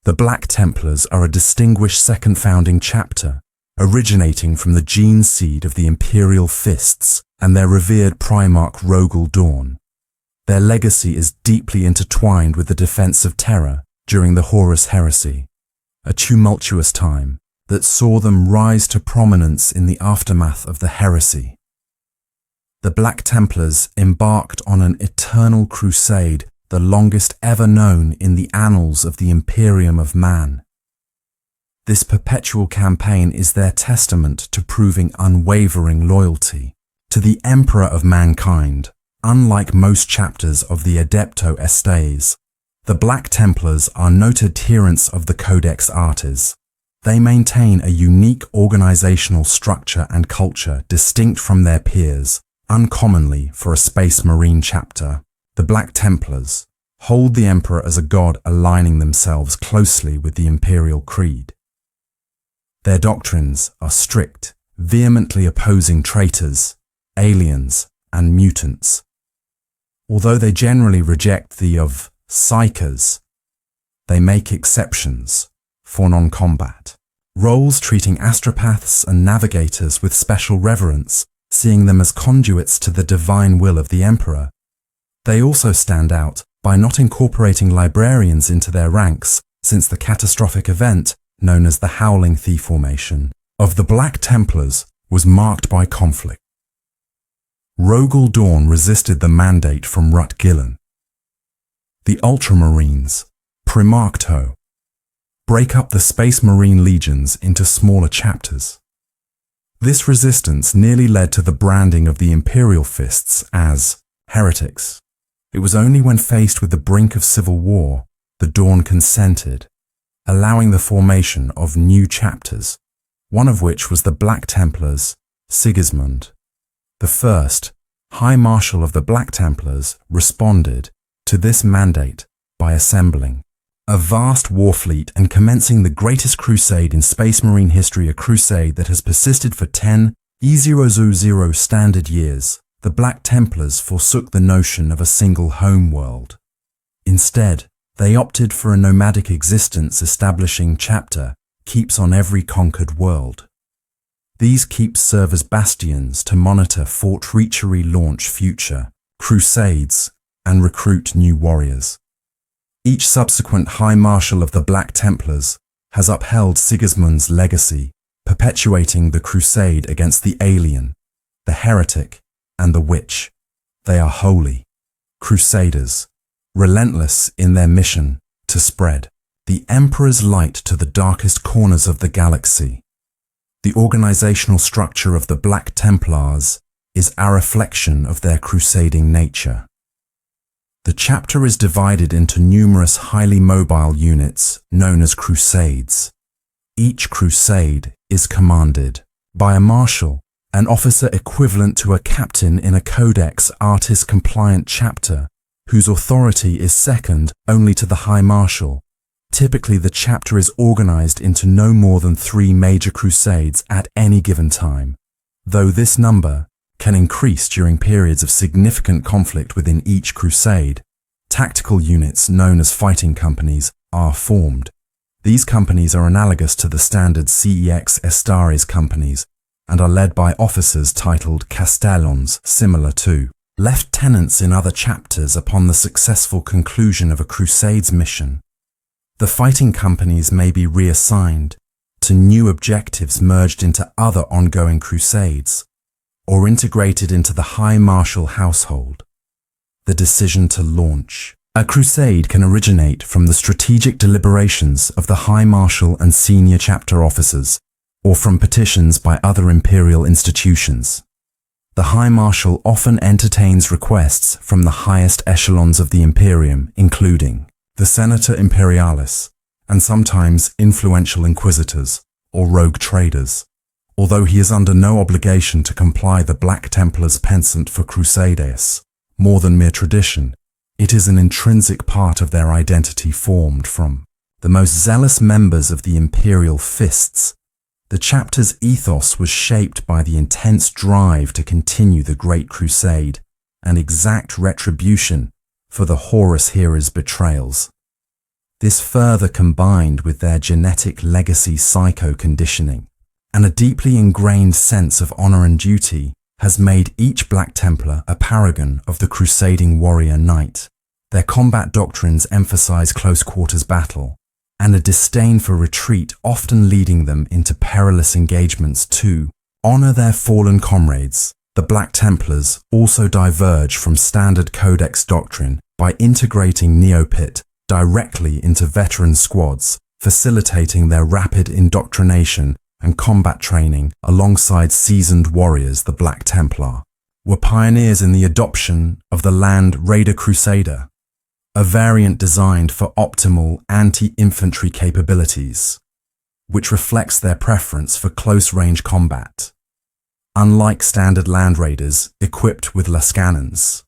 The Black Templars are a distinguished second founding chapter, originating from the gene seed of the Imperial Fists and their revered Primarch Rogel Dawn. Their legacy is deeply intertwined with the defense of Terra during the Horus Heresy, a tumultuous time that saw them rise to prominence in the aftermath of the heresy. The Black Templars embarked on an eternal crusade, the longest ever known in the annals of the Imperium of Man. This perpetual campaign is their testament to proving unwavering loyalty to the Emperor of Mankind. Unlike most chapters of the Adepto Estes, the Black Templars are noted adherents of the Codex Artis. They maintain a unique organizational structure and culture distinct from their peers, uncommonly for a Space Marine chapter. The Black Templars hold the Emperor as a god, aligning themselves closely with the Imperial Creed. Their doctrines are strict, vehemently opposing traitors, aliens, and mutants. Although they generally reject the of psychers, they make exceptions for non-combat roles, treating astropaths and navigators with special reverence, seeing them as conduits to the divine will of the Emperor. They also stand out by not incorporating librarians into their ranks, since the catastrophic event, known as the Howling Thief formation, of the Black Templars was marked by conflict. Rogel Dawn resisted the mandate from Rut Gillen. The Ultramarines, Primarchto, break up the Space Marine legions into smaller chapters. This resistance nearly led to the branding of the Imperial Fists as heretics. It was only when faced with the brink of civil war that Dawn consented, allowing the formation of new chapters, one of which was the Black Templars. Sigismund, the first High Marshal of the Black Templars, responded to this mandate by assembling a vast war fleet and commencing the greatest crusade in Space Marine history, a crusade that has persisted for 10 E000 standard years. The Black Templars forsook the notion of a single home world. Instead, they opted for a nomadic existence, establishing chapter keeps on every conquered world. These keeps serve as bastions to monitor Fort Reachery, launch future crusades, and recruit new warriors. Each subsequent High Marshal of the Black Templars has upheld Sigismund's legacy, perpetuating the crusade against the alien, the heretic, and the witch. They are holy Crusaders, relentless in their mission to spread the Emperor's light to the darkest corners of the galaxy. The organizational structure of the Black Templars is a reflection of their crusading nature. The chapter is divided into numerous highly mobile units known as crusades. Each crusade is commanded by a marshal, an officer equivalent to a captain in a Codex Artis compliant chapter, whose authority is second only to the High Marshal. Typically, the chapter is organized into no more than 3 major crusades at any given time, though this number can increase during periods of significant conflict within each crusade. Tactical units known as fighting companies are formed. These companies are analogous to the standard CEX Estares companies and are led by officers titled castellans, similar to lieutenants in other chapters upon the successful conclusion of a crusade's mission. The fighting companies may be reassigned to new objectives merged into other ongoing crusades, or integrated into the High Marshal household. The decision to launch a crusade can originate from the strategic deliberations of the High Marshal and senior chapter officers, or from petitions by other imperial institutions. The High Marshal often entertains requests from the highest echelons of the Imperium, including the Senator Imperialis, and sometimes influential inquisitors or rogue traders. Although he is under no obligation to comply the Black Templars' penchant for crusades, more than mere tradition, it is an intrinsic part of their identity formed from the most zealous members of the Imperial Fists. The chapter's ethos was shaped by the intense drive to continue the Great Crusade and exact retribution for the Horus Heroes' betrayals. This further combined with their genetic legacy psycho-conditioning and a deeply ingrained sense of honor and duty has made each Black Templar a paragon of the crusading warrior knight. Their combat doctrines emphasize close-quarters battle and a disdain for retreat, often leading them into perilous engagements to honor their fallen comrades. The Black Templars also diverge from standard Codex doctrine by integrating neophyte directly into veteran squads, facilitating their rapid indoctrination and combat training alongside seasoned warriors. The Black Templar were pioneers in the adoption of the Land Raider Crusader, a variant designed for optimal anti-infantry capabilities, which reflects their preference for close-range combat. Unlike standard Land Raiders equipped with las cannons,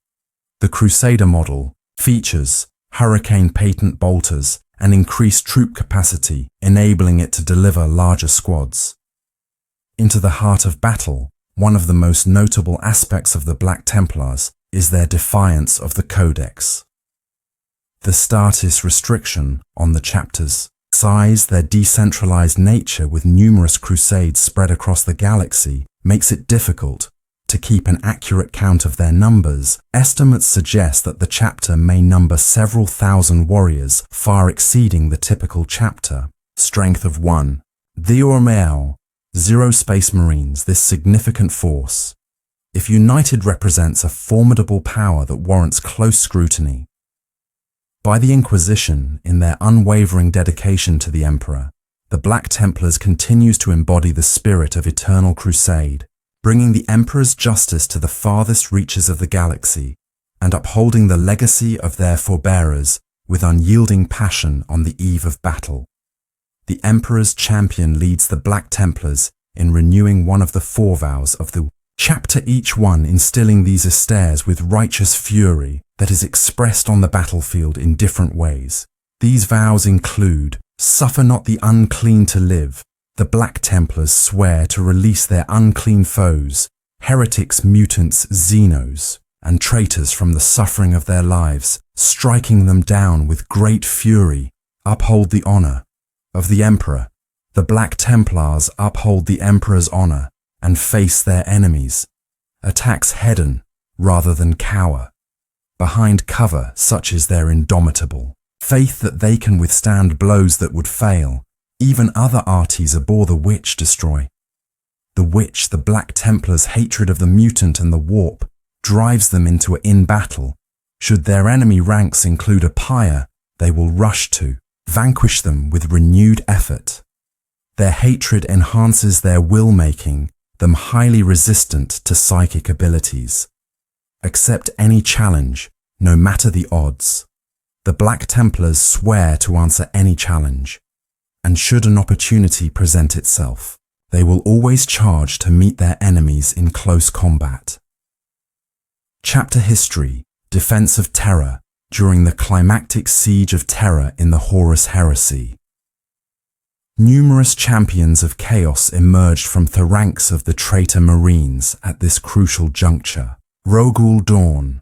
the Crusader model features Hurricane patent bolters and increased troop capacity, enabling it to deliver larger squads. Into the heart of battle, one of the most notable aspects of the Black Templars is their defiance of the Codex. The status restriction on the chapter's size, their decentralized nature with numerous crusades spread across the galaxy, makes it difficult to keep an accurate count of their numbers. Estimates suggest that the chapter may number several thousand warriors, far exceeding the typical chapter strength of 1. The Ormeo, 0 Space Marines. This significant force, if united, represents a formidable power that warrants close scrutiny. By the Inquisition, in their unwavering dedication to the Emperor, the Black Templars continues to embody the spirit of Eternal Crusade, bringing the Emperor's justice to the farthest reaches of the galaxy and upholding the legacy of their forebearers with unyielding passion on the eve of battle. The Emperor's champion leads the Black Templars in renewing one of the 4 vows of the chapter, each one instilling these austere with righteous fury that is expressed on the battlefield in different ways. These vows include: suffer not the unclean to live. The Black Templars swear to release their unclean foes, heretics, mutants, xenos, and traitors from the suffering of their lives, striking them down with great fury. Uphold the honor of the Emperor. The Black Templars uphold the Emperor's honor and face their enemies. Attacks head-on rather than cower. Behind cover, such is their indomitable faith that they can withstand blows that would fail. Even other arties abhor the witch destroy. The witch, the Black Templars' hatred of the mutant and the warp, drives them into in battle. Should their enemy ranks include a pyre, they will rush to vanquish them with renewed effort. Their hatred enhances their will, making them highly resistant to psychic abilities. Accept any challenge, no matter the odds. The Black Templars swear to answer any challenge, and should an opportunity present itself, they will always charge to meet their enemies in close combat. Chapter History: Defense of Terra during the climactic siege of Terra in the Horus Heresy. Numerous champions of chaos emerged from the ranks of the traitor Marines at this crucial juncture. Rogul Dawn,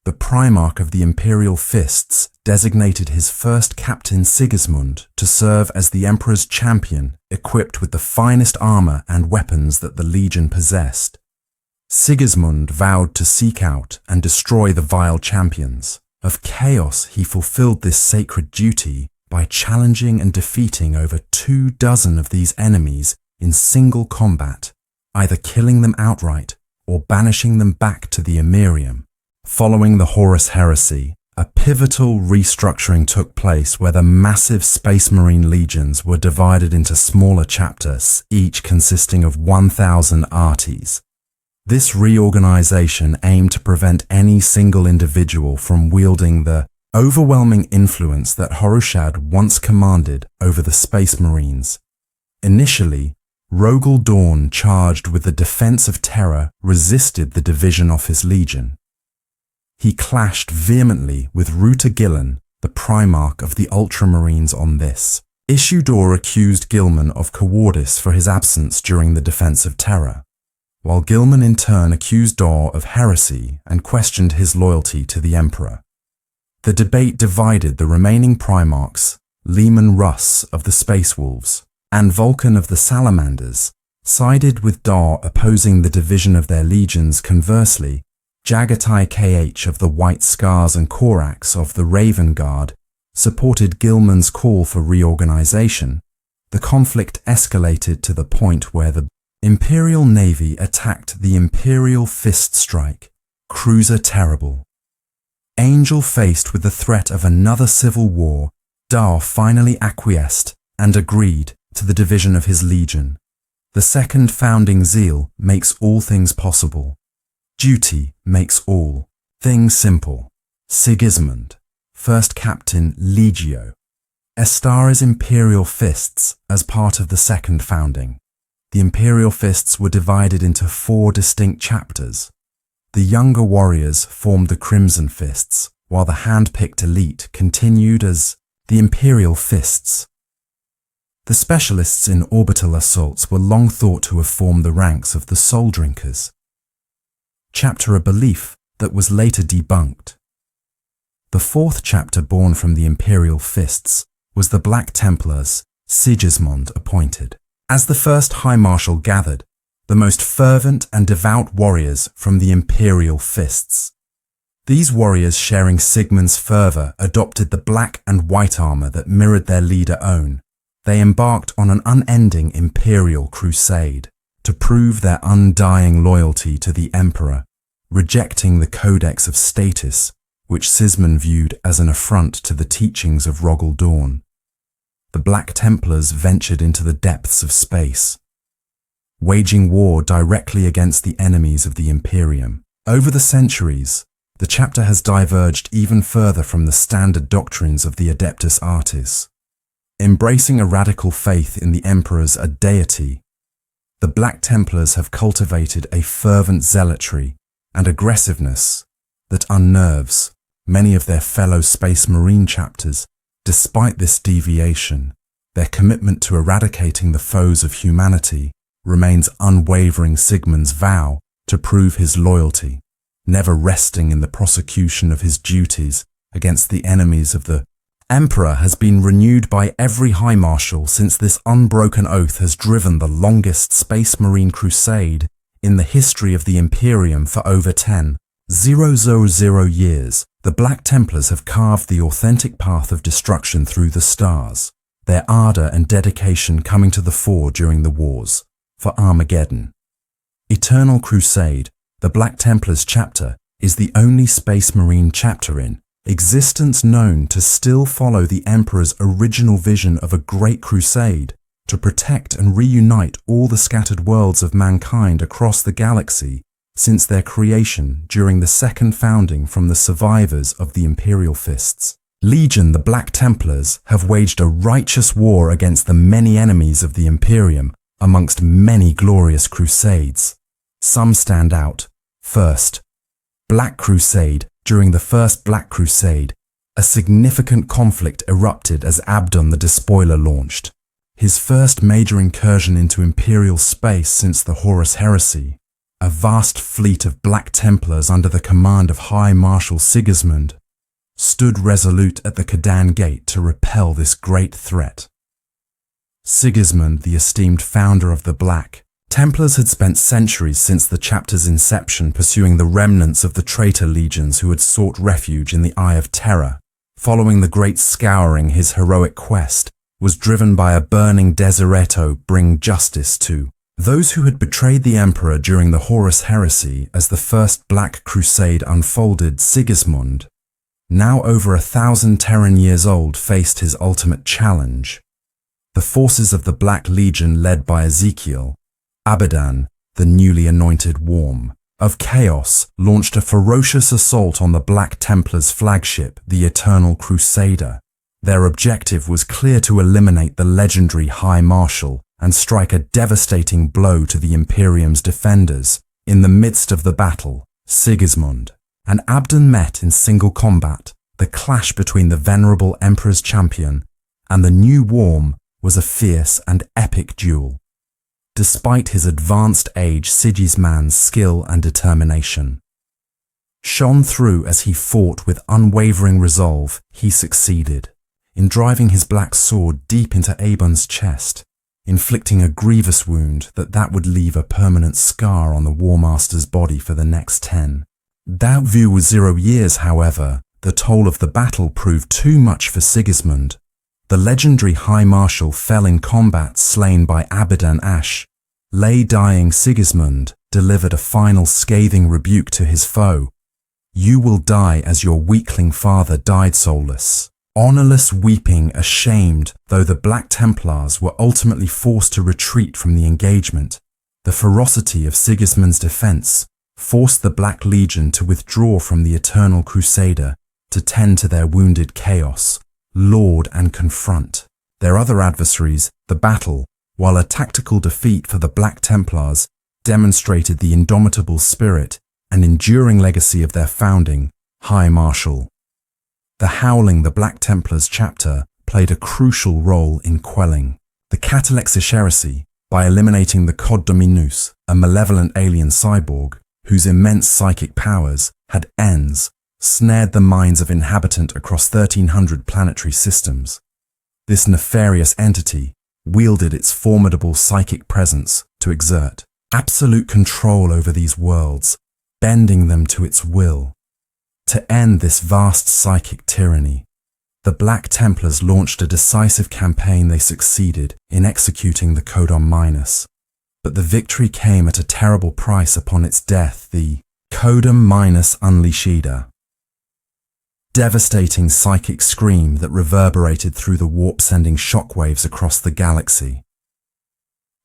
the Primarch of the Imperial Fists, designated his first captain Sigismund to serve as the Emperor's champion, equipped with the finest armor and weapons that the Legion possessed. Sigismund vowed to seek out and destroy the vile champions of chaos. He fulfilled this sacred duty by challenging and defeating over 24 of these enemies in single combat, either killing them outright or banishing them back to the Imperium. Following the Horus Heresy, a pivotal restructuring took place where the massive Space Marine legions were divided into smaller chapters, each consisting of 1,000 arties. This reorganization aimed to prevent any single individual from wielding the overwhelming influence that Horushad once commanded over the Space Marines. Initially, Rogul Dawn, charged with the defense of Terra, resisted the division of his legion. He clashed vehemently with Ruta Gillen, the Primarch of the Ultramarines, on this. Ishudor accused Gilman of cowardice for his absence during the defense of Terra, while Gilman in turn accused Daw of heresy and questioned his loyalty to the Emperor. The debate divided the remaining Primarchs, Leman Russ of the Space Wolves and Vulcan of the Salamanders, sided with Dar opposing the division of their legions. Conversely, Jagatai Kh of the White Scars and Korax of the Raven Guard supported Gilman's call for reorganization. The conflict escalated to the point where the Imperial Navy attacked the Imperial Fist Strike, Cruiser Terrible. Angel faced with the threat of another civil war, Dar finally acquiesced and agreed to the division of his legion. The second founding zeal makes all things possible. Duty makes all things simple. Sigismund, 1st Captain Legio. Estara's Imperial Fists as part of the second founding. The Imperial Fists were divided into 4 distinct chapters. The younger warriors formed the Crimson Fists, while the hand-picked elite continued as the Imperial Fists. The specialists in orbital assaults were long thought to have formed the ranks of the Soul Drinkers. Chapter, a belief that was later debunked. The 4th chapter born from the Imperial Fists was the Black Templars, Sigismund appointed. As the first High Marshal gathered the most fervent and devout warriors from the Imperial Fists. These warriors, sharing Sigmund's fervor, adopted the black and white armor that mirrored their leader own. They embarked on an unending Imperial crusade to prove their undying loyalty to the Emperor, rejecting the Codex of Status, which Sigismund viewed as an affront to the teachings of Rogel Dawn. The Black Templars ventured into the depths of space, waging war directly against the enemies of the Imperium. Over the centuries, the chapter has diverged even further from the standard doctrines of the Adeptus Artis. Embracing a radical faith in the Emperor's deity, the Black Templars have cultivated a fervent zealotry and aggressiveness that unnerves many of their fellow Space Marine chapters. Despite this deviation, their commitment to eradicating the foes of humanity remains unwavering. Sigmund's vow to prove his loyalty, never resting in the prosecution of his duties against the enemies of the Emperor, has been renewed by every High Marshal since this unbroken oath has driven the longest Space Marine crusade in the history of the Imperium for over 10,000 years. The Black Templars have carved the authentic path of destruction through the stars, their ardor and dedication coming to the fore during the wars for Armageddon. Eternal Crusade, the Black Templars chapter, is the only Space Marine chapter in existence known to still follow the Emperor's original vision of a great crusade to protect and reunite all the scattered worlds of mankind across the galaxy since their creation during the second founding from the survivors of the Imperial Fists. Legion, the Black Templars have waged a righteous war against the many enemies of the Imperium amongst many glorious crusades. Some stand out. First, Black Crusade. During the First Black Crusade, a significant conflict erupted as Abdon the Despoiler launched his first major incursion into Imperial space since the Horus Heresy. A vast fleet of Black Templars under the command of High Marshal Sigismund stood resolute at the Kadan Gate to repel this great threat. Sigismund, the esteemed founder of the Black Templars, had spent centuries since the chapter's inception pursuing the remnants of the traitor legions who had sought refuge in the Eye of Terror. Following the Great Scouring, his heroic quest was driven by a burning desireto bring justice to those who had betrayed the Emperor during the Horus Heresy. As the First Black Crusade unfolded, Sigismund, now over 1,000 Terran years old, faced his ultimate challenge. The forces of the Black Legion, led by Ezekiel, Abadan, the newly anointed Worm of Chaos, launched a ferocious assault on the Black Templars' flagship, the Eternal Crusader. Their objective was clear: to eliminate the legendary High Marshal and strike a devastating blow to the Imperium's defenders. In the midst of the battle, Sigismund and Abdon met in single combat. The clash between the venerable Emperor's champion and the new Worm was a fierce and epic duel. Despite his advanced age, Sigismund's skill and determination shone through as he fought with unwavering resolve. He succeeded in driving his black sword deep into Aebon's chest, inflicting a grievous wound that would leave a permanent scar on the War Master's body for the next 10. That view was 0 years, however. The toll of the battle proved too much for Sigismund. The legendary High Marshal fell in combat, slain by Abadan Ash. Lay dying Sigismund delivered a final scathing rebuke to his foe. "You will die as your weakling father died, soulless." Honourless, weeping, ashamed, though the Black Templars were ultimately forced to retreat from the engagement, the ferocity of Sigismund's defence forced the Black Legion to withdraw from the Eternal Crusader to tend to their wounded chaos, lord and confront their other adversaries. The battle, while a tactical defeat for the Black Templars, demonstrated the indomitable spirit and enduring legacy of their founding High Marshal. The Howling the Black Templars chapter played a crucial role in quelling the Catalexis heresy by eliminating the Cod Dominus, a malevolent alien cyborg whose immense psychic powers had snared the minds of inhabitants across 1,300 planetary systems. This nefarious entity wielded its formidable psychic presence to exert absolute control over these worlds, bending them to its will. To end this vast psychic tyranny, the Black Templars launched a decisive campaign. They succeeded in executing the Codon Minus, but the victory came at a terrible price. Upon its death, the Codon Minus unleashed a devastating psychic scream that reverberated through the warp, sending shockwaves across the galaxy.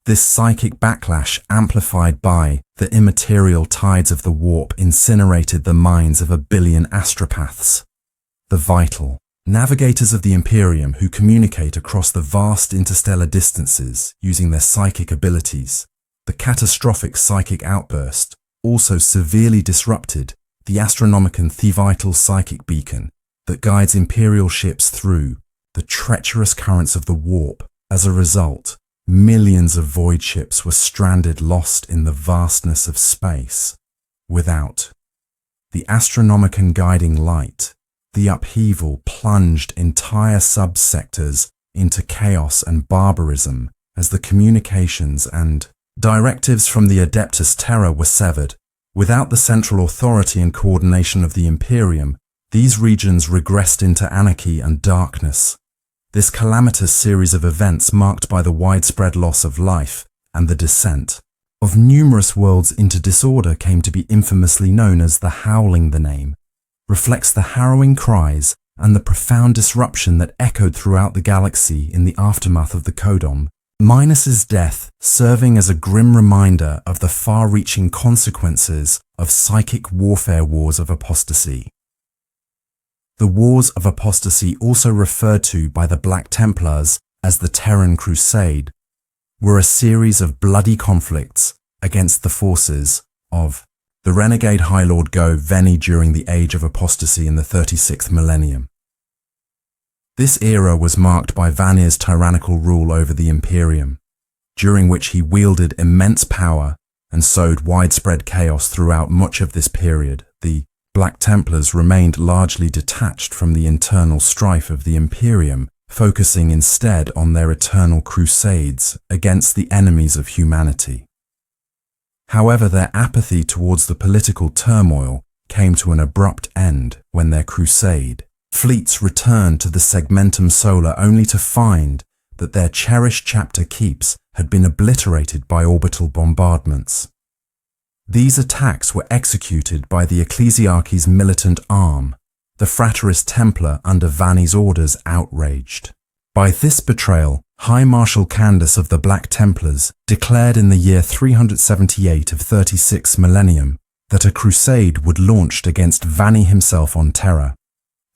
This psychic backlash, amplified by the immaterial tides of the warp, incinerated the minds of 1 billion astropaths, the vital navigators of the Imperium who communicate across the vast interstellar distances using their psychic abilities. The catastrophic psychic outburst also severely disrupted the Astronomicon, the vital psychic beacon that guides Imperial ships through the treacherous currents of the warp. As a result, millions of void ships were stranded, lost in the vastness of space. Without the Astronomicon guiding light, the upheaval plunged entire subsectors into chaos and barbarism as the communications and directives from the Adeptus Terra were severed. Without the central authority and coordination of the Imperium, these regions regressed into anarchy and darkness. This calamitous series of events, marked by the widespread loss of life and the descent of numerous worlds into disorder, came to be infamously known as the Howling. The name reflects the harrowing cries and the profound disruption that echoed throughout the galaxy in the aftermath of the Codon Minus's death, serving as a grim reminder of the far-reaching consequences of psychic warfare. Wars of apostasy. The Wars of Apostasy, also referred to by the Black Templars as the Eternal Crusade, were a series of bloody conflicts against the forces of the renegade High Lord Go Veni during the Age of Apostasy in the 36th millennium. This era was marked by Vanir's tyrannical rule over the Imperium, during which he wielded immense power and sowed widespread chaos throughout much of this period. The Black Templars remained largely detached from the internal strife of the Imperium, focusing instead on their eternal crusades against the enemies of humanity. However, their apathy towards the political turmoil came to an abrupt end when their crusade fleets returned to the Segmentum Solar, only to find that their cherished chapter keeps had been obliterated by orbital bombardments. These attacks were executed by the Ecclesiarchy's militant arm, the Frateris Templar, under Vani's orders. Outraged by this betrayal, High Marshal Candace of the Black Templars declared in the year 378 of 36 millennium that a crusade would launch against Vani himself on Terra.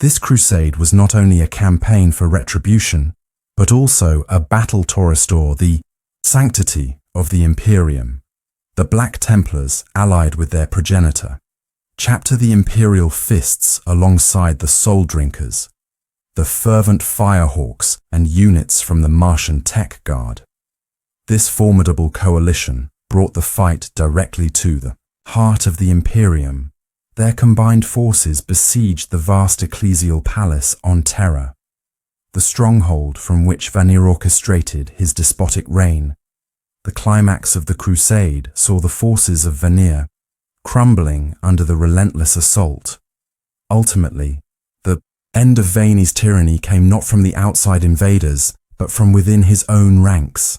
This crusade was not only a campaign for retribution, but also a battle to restore the sanctity of the Imperium. The Black Templars, allied with their progenitor chapter, the Imperial Fists, alongside the Soul Drinkers, the fervent Firehawks, and units from the Martian Tech Guard. This formidable coalition brought the fight directly to the heart of the Imperium, Their combined forces besieged the vast ecclesial palace on Terra, the stronghold from which Vanir orchestrated his despotic reign. The climax of the crusade saw the forces of Vanir crumbling under the relentless assault. Ultimately, the end of Vanir's tyranny came not from the outside invaders, but from within his own ranks.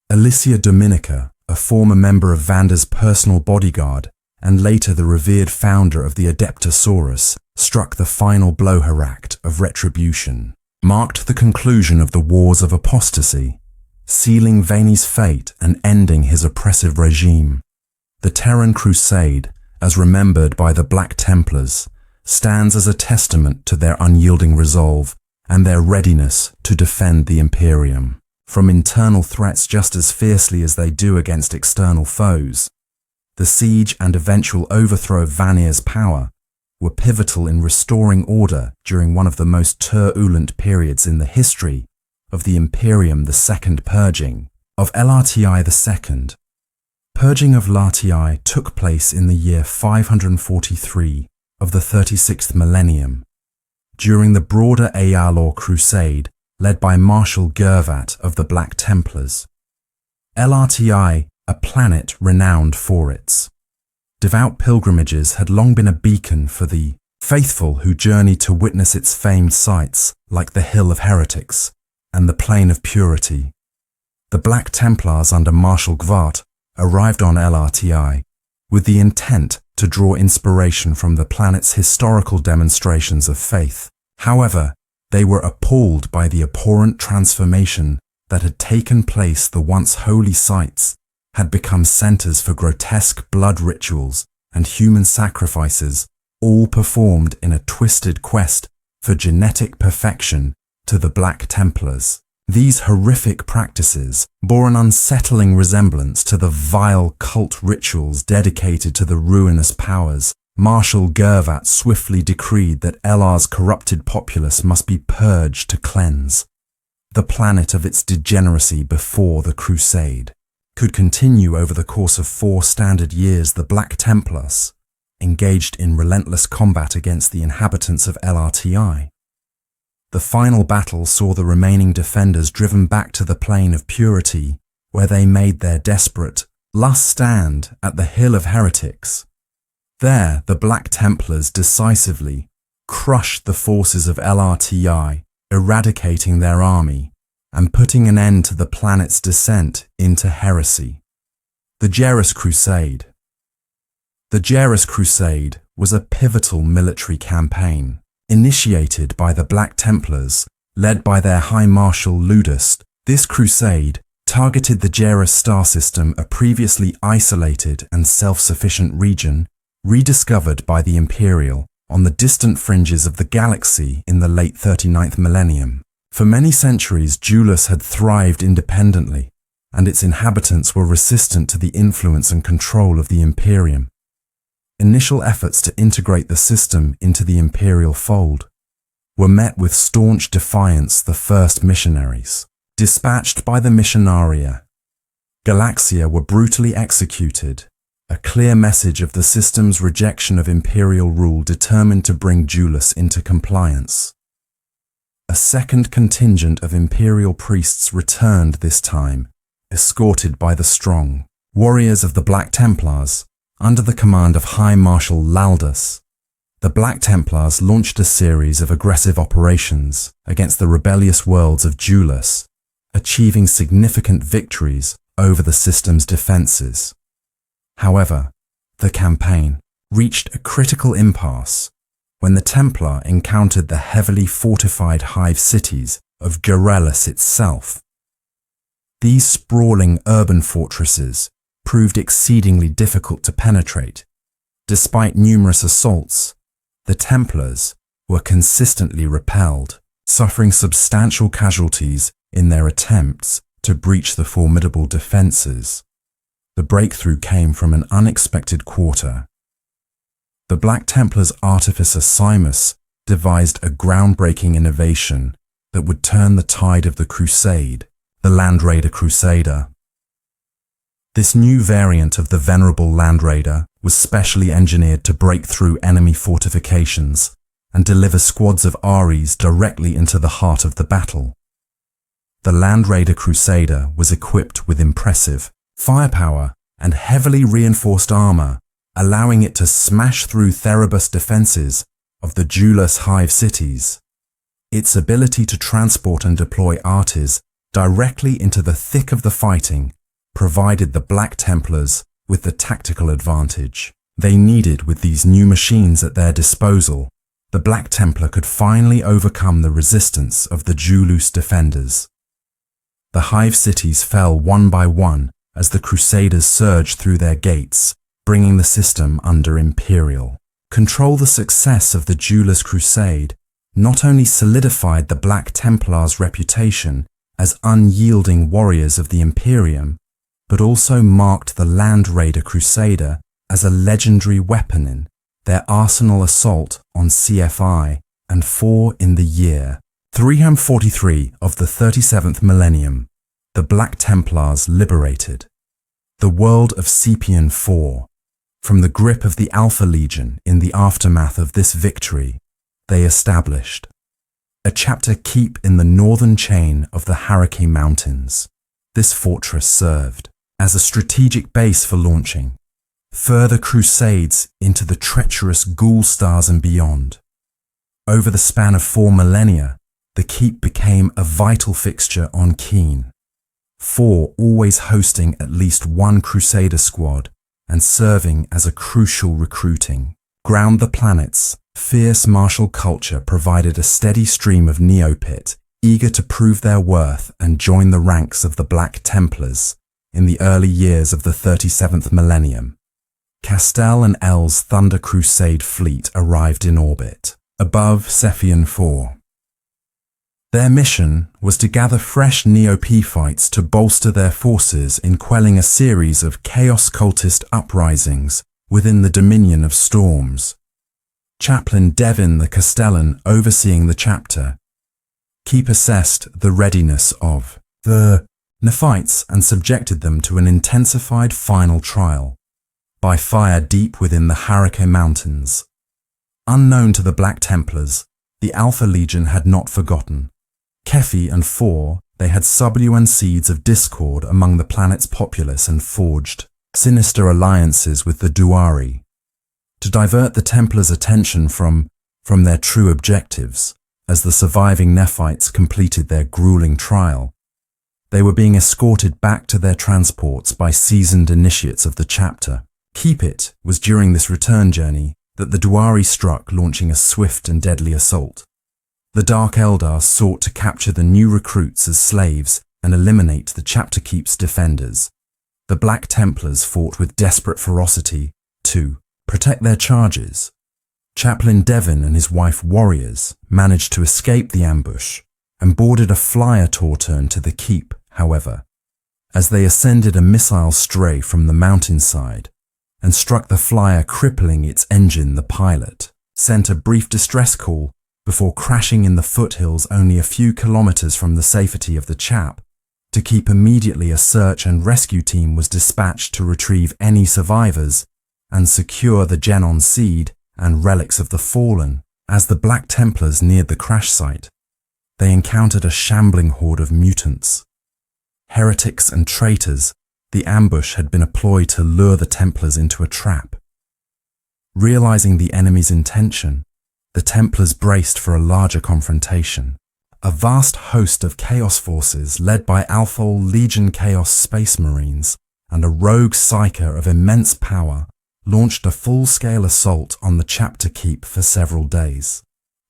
Alicia Dominica, a former member of Vander's personal bodyguard, and later the revered founder of the Adeptosaurus, struck the final blow. Her act of retribution marked the conclusion of the Wars of Apostasy, sealing Vanir's fate and ending his oppressive regime. The Terran Crusade, as remembered by the Black Templars, stands as a testament to their unyielding resolve and their readiness to defend the Imperium from internal threats just as fiercely as they do against external foes. The siege and eventual overthrow of Vanir's power were pivotal in restoring order during one of the most turbulent periods in the history of the Imperium, the Second Purging of Lrti II. Purging of Lrti took place in the year 543 of the 36th millennium, during the broader Ealor Crusade led by Marshal Gervat of the Black Templars. Lrti, a planet renowned for its devout pilgrimages, had long been a beacon for the faithful who journeyed to witness its famed sites like the Hill of Heretics and the Plain of Purity. The Black Templars under Marshal Gwart arrived on Lrti with the intent to draw inspiration from the planet's historical demonstrations of faith. However, they were appalled by the abhorrent transformation that had taken place. The once holy sites had become centers for grotesque blood rituals and human sacrifices, all performed in a twisted quest for genetic perfection to the Black Templars. These horrific practices bore an unsettling resemblance to the vile cult rituals dedicated to the ruinous powers. Marshal Gervat swiftly decreed that Elar's corrupted populace must be purged to cleanse the planet of its degeneracy before the crusade could continue. Over the course of 4 standard years, the Black Templars engaged in relentless combat against the inhabitants of Lrti. The final battle saw the remaining defenders driven back to the Plain of Purity, where they made their desperate last stand at the Hill of Heretics. There, the Black Templars decisively crushed the forces of Lrti, eradicating their army and putting an end to the planet's descent into heresy. The Zealous Crusade. The Zealous Crusade was a pivotal military campaign initiated by the Black Templars, led by their High Marshal Ludust. This crusade targeted the Zealous star system, a previously isolated and self-sufficient region rediscovered by the Imperial on the distant fringes of the galaxy in the late 39th millennium. For many centuries, Zealous had thrived independently, and its inhabitants were resistant to the influence and control of the Imperium. Initial efforts to integrate the system into the Imperial fold were met with staunch defiance. The first missionaries, dispatched by the Missionaria Galaxia, were brutally executed, a clear message of the system's rejection of Imperial rule determined to bring Zealous into compliance. A second contingent of Imperial priests returned this time, escorted by the strong warriors of the Black Templars, under the command of High Marshal Laldus. The Black Templars launched a series of aggressive operations against the rebellious worlds of Zealous, achieving significant victories over the system's defenses. However, the campaign reached a critical impasse when the Templar encountered the heavily fortified hive cities of Tireless itself. These sprawling urban fortresses proved exceedingly difficult to penetrate. Despite numerous assaults, the Templars were consistently repelled, suffering substantial casualties in their attempts to breach the formidable defenses. The breakthrough came from an unexpected quarter. The Black Templars' artificer Simus devised a groundbreaking innovation that would turn the tide of the crusade, the Land Raider Crusader. This new variant of the venerable Land Raider was specially engineered to break through enemy fortifications and deliver squads of Aries directly into the heart of the battle. The Land Raider Crusader was equipped with impressive firepower and heavily reinforced armor, allowing it to smash through Therebus defenses of the Zealous hive cities. Its ability to transport and deploy arties directly into the thick of the fighting provided the Black Templars with the tactical advantage they needed. With these new machines at their disposal, the Black Templar could finally overcome the resistance of the Zealous defenders. The hive cities fell one by one as the Crusaders surged through their gates, bringing the system under Imperial control. The success of the Zealous Crusade not only solidified the Black Templars' reputation as unyielding warriors of the Imperium, but also marked the Land Raider Crusader as a legendary weapon in their arsenal assault on CFI and 4 in the year 343 of the 37th millennium. The Black Templars liberated the world of Sepian IV from the grip of the Alpha Legion. In the aftermath of this victory, they established a chapter keep in the northern chain of the Harakeh Mountains. This fortress served as a strategic base for launching further crusades into the treacherous Ghoul Stars and beyond. Over the span of 4 millennia, the keep became a vital fixture on Keen, 4 always hosting at least one Crusader squad and serving as a crucial recruiting ground. The planet's fierce martial culture provided a steady stream of neophyte eager to prove their worth and join the ranks of the Black Templars. In the early years of the 37th millennium, Castel and El's Thunder Crusade fleet arrived in orbit above Sepian IV. Their mission was to gather fresh neophytes to bolster their forces in quelling a series of chaos cultist uprisings within the Dominion of Storms. Chaplain Devin the Castellan, overseeing the chapter, keep assessed the readiness of the Nephites and subjected them to an intensified final trial by fire deep within the Harakeh Mountains. Unknown to the Black Templars, the Alpha Legion had not forgotten. Kefi and 4, they had subluan seeds of discord among the planet's populace and forged sinister alliances with the Duari. To divert the Templars' attention from their true objectives, as the surviving Nephites completed their grueling trial, they were being escorted back to their transports by seasoned initiates of the chapter. Keep It was during this return journey that the Duari struck, launching a swift and deadly assault. The Dark Eldar sought to capture the new recruits as slaves and eliminate the chapter keep's defenders. The Black Templars fought with desperate ferocity to protect their charges. Chaplain Devin and his wife Warriors managed to escape the ambush and boarded a flyer turn to the keep. However, as they ascended, a missile stray from the mountainside and struck the flyer, crippling its engine. The pilot sent a brief distress call before crashing in the foothills only a few kilometers from the safety of the chap. To keep immediately, a search and rescue team was dispatched to retrieve any survivors and secure the Genon seed and relics of the fallen. As the Black Templars neared the crash site, they encountered a shambling horde of mutants. Heretics and traitors, the ambush had been a ploy to lure the Templars into a trap. Realizing the enemy's intention, the Templars braced for a larger confrontation. A vast host of Chaos forces led by Alphol Legion Chaos Space Marines and a rogue Psyker of immense power launched a full-scale assault on the chapter keep for several days.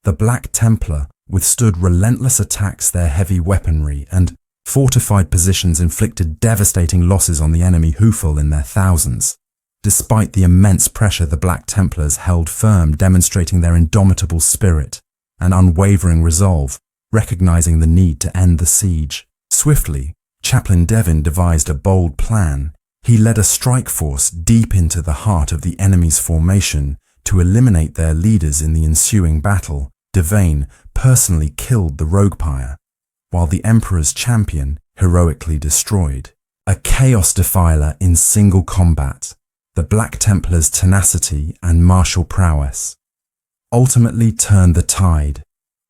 The Black Templar withstood relentless attacks. Their heavy weaponry and fortified positions inflicted devastating losses on the enemy, who fell in their thousands. Despite the immense pressure, the Black Templars held firm, demonstrating their indomitable spirit and unwavering resolve, recognizing the need to end the siege. Swiftly, Chaplain Devin devised a bold plan. He led a strike force deep into the heart of the enemy's formation to eliminate their leaders. In the ensuing battle, Devane personally killed the rogue pyre, while the Emperor's champion heroically destroyed a chaos defiler in single combat, the Black Templars' tenacity and martial prowess ultimately turned the tide.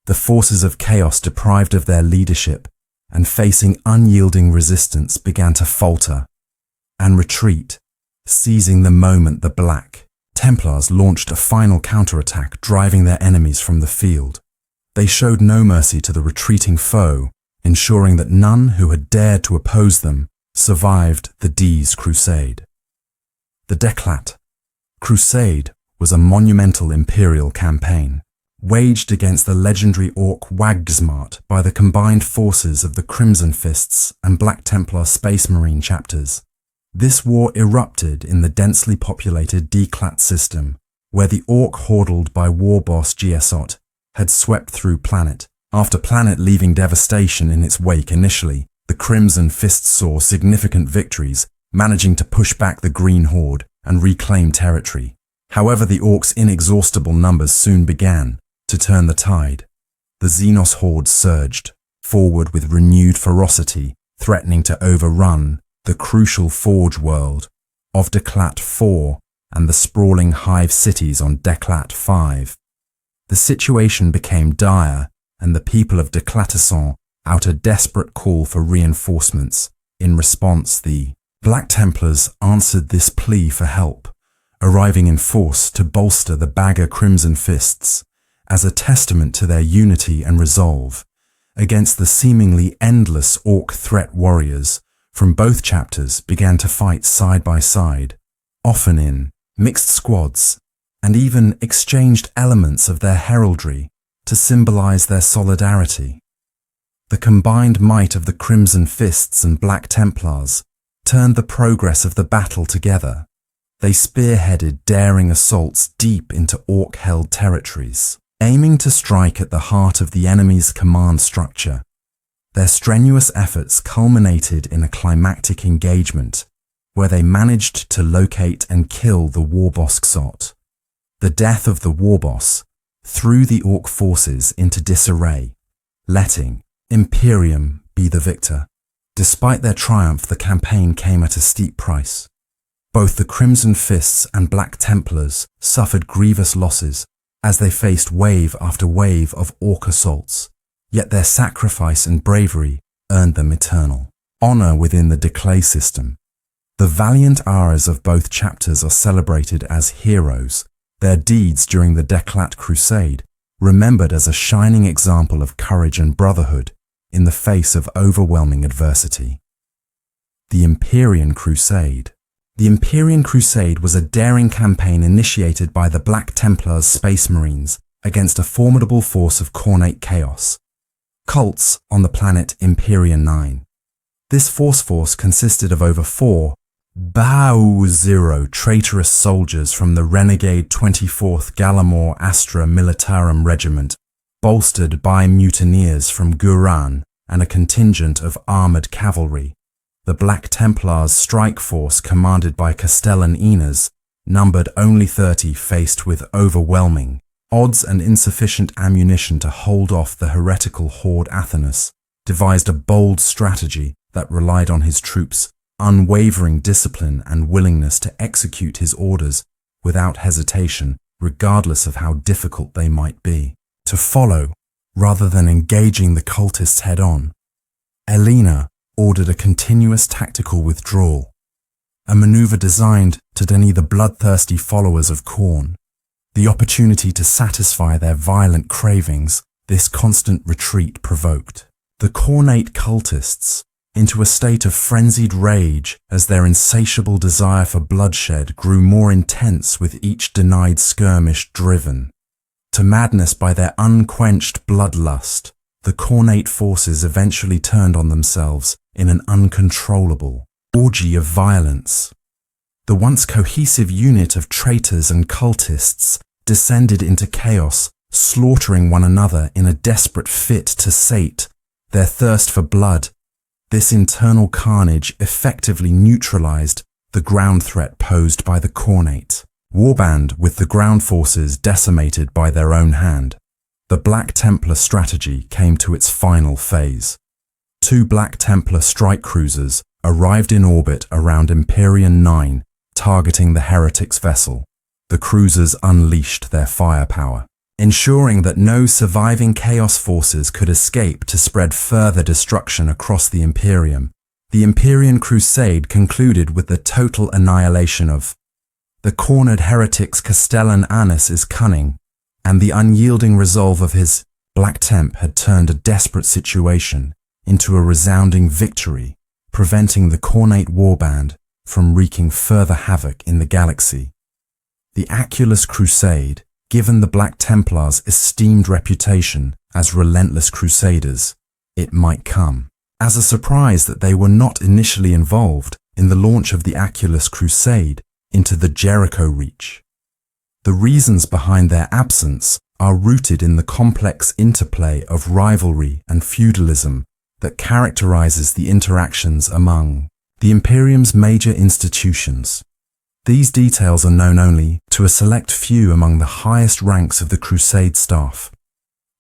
The forces of chaos, deprived of their leadership and facing unyielding resistance, began to falter and retreat. Seizing the moment, the Black Templars launched a final counterattack, driving their enemies from the field. They showed no mercy to the retreating foe, ensuring that none who had dared to oppose them survived the D's crusade. The Declat Crusade was a monumental imperial campaign, waged against the legendary Orc Wagsmart by the combined forces of the Crimson Fists and Black Templar Space Marine chapters. This war erupted in the densely populated Declat system, where the Orc hordled by war boss Giesot had swept through planet after planet, leaving devastation in its wake. Initially, the Crimson Fists saw significant victories, managing to push back the Green Horde and reclaim territory. However, the Orcs' inexhaustible numbers soon began to turn the tide. The Xenos Horde surged forward with renewed ferocity, threatening to overrun the crucial Forge world of Declat 4 and the sprawling hive cities on Declat 5. The situation became dire, and the people of Declatisson out a desperate call for reinforcements. In response, the Black Templars answered this plea for help, arriving in force to bolster the Bagger Crimson Fists as a testament to their unity and resolve against the seemingly endless Orc threat. Warriors from both chapters began to fight side by side, often in mixed squads, and even exchanged elements of their heraldry to symbolize their solidarity. The combined might of the Crimson Fists and Black Templars turned the progress of the battle together. They spearheaded daring assaults deep into Orc-held territories, aiming to strike at the heart of the enemy's command structure. Their strenuous efforts culminated in a climactic engagement where they managed to locate and kill the warboss Xot. The death of the warboss threw the Orc forces into disarray, letting Imperium be the victor. Despite their triumph, the campaign came at a steep price. Both the Crimson Fists and Black Templars suffered grievous losses as they faced wave after wave of Orc assaults. Yet their sacrifice and bravery earned them eternal honor within the Declay system. The valiant Aras of both chapters are celebrated as heroes, their deeds during the Declat Crusade remembered as a shining example of courage and brotherhood in the face of overwhelming adversity. The Imperium Crusade. The Imperium Crusade was a daring campaign initiated by the Black Templars Space Marines against a formidable force of Khornate chaos, cults on the planet Imperium 9. This force consisted of over 4 vows traitorous soldiers from the renegade 24th Gallimore Astra Militarum Regiment, bolstered by mutineers from Guran and a contingent of armoured cavalry. The Black Templars' strike force, commanded by Castellan Enas, numbered only 30, faced with overwhelming odds and insufficient ammunition to hold off the heretical horde. Athanas devised a bold strategy that relied on his troops' unwavering discipline and willingness to execute his orders without hesitation, regardless of how difficult they might be. To follow, rather than engaging the cultists head-on, Elena ordered a continuous tactical withdrawal, a maneuver designed to deny the bloodthirsty followers of Khorne the opportunity to satisfy their violent cravings. This constant retreat provoked the Khornate cultists into a state of frenzied rage as their insatiable desire for bloodshed grew more intense with each denied skirmish, driven to madness by their unquenched bloodlust. The Khornate forces eventually turned on themselves in an uncontrollable orgy of violence. The once cohesive unit of traitors and cultists descended into chaos, slaughtering one another in a desperate fit to sate their thirst for blood. This internal carnage effectively neutralized the ground threat posed by the Khornate warband, with the ground forces decimated by their own hand. The Black Templar strategy came to its final phase. 2 Black Templar strike cruisers arrived in orbit around Imperium 9, targeting the heretics' vessel. The cruisers unleashed their firepower, ensuring that no surviving Chaos forces could escape to spread further destruction across the Imperium. The Eternal Crusade concluded with the total annihilation of the cornered heretics. Castellan Annis' cunning and the unyielding resolve of his Black Temp had turned a desperate situation into a resounding victory, preventing the Cornate warband from wreaking further havoc in the galaxy. The Eternal Crusade, given the Black Templars' esteemed reputation as relentless crusaders, it might come as a surprise that they were not initially involved in the launch of the Eternal Crusade into the Jericho Reach. The reasons behind their absence are rooted in the complex interplay of rivalry and feudalism that characterizes the interactions among the Imperium's major institutions. These details are known only to a select few among the highest ranks of the Crusade staff.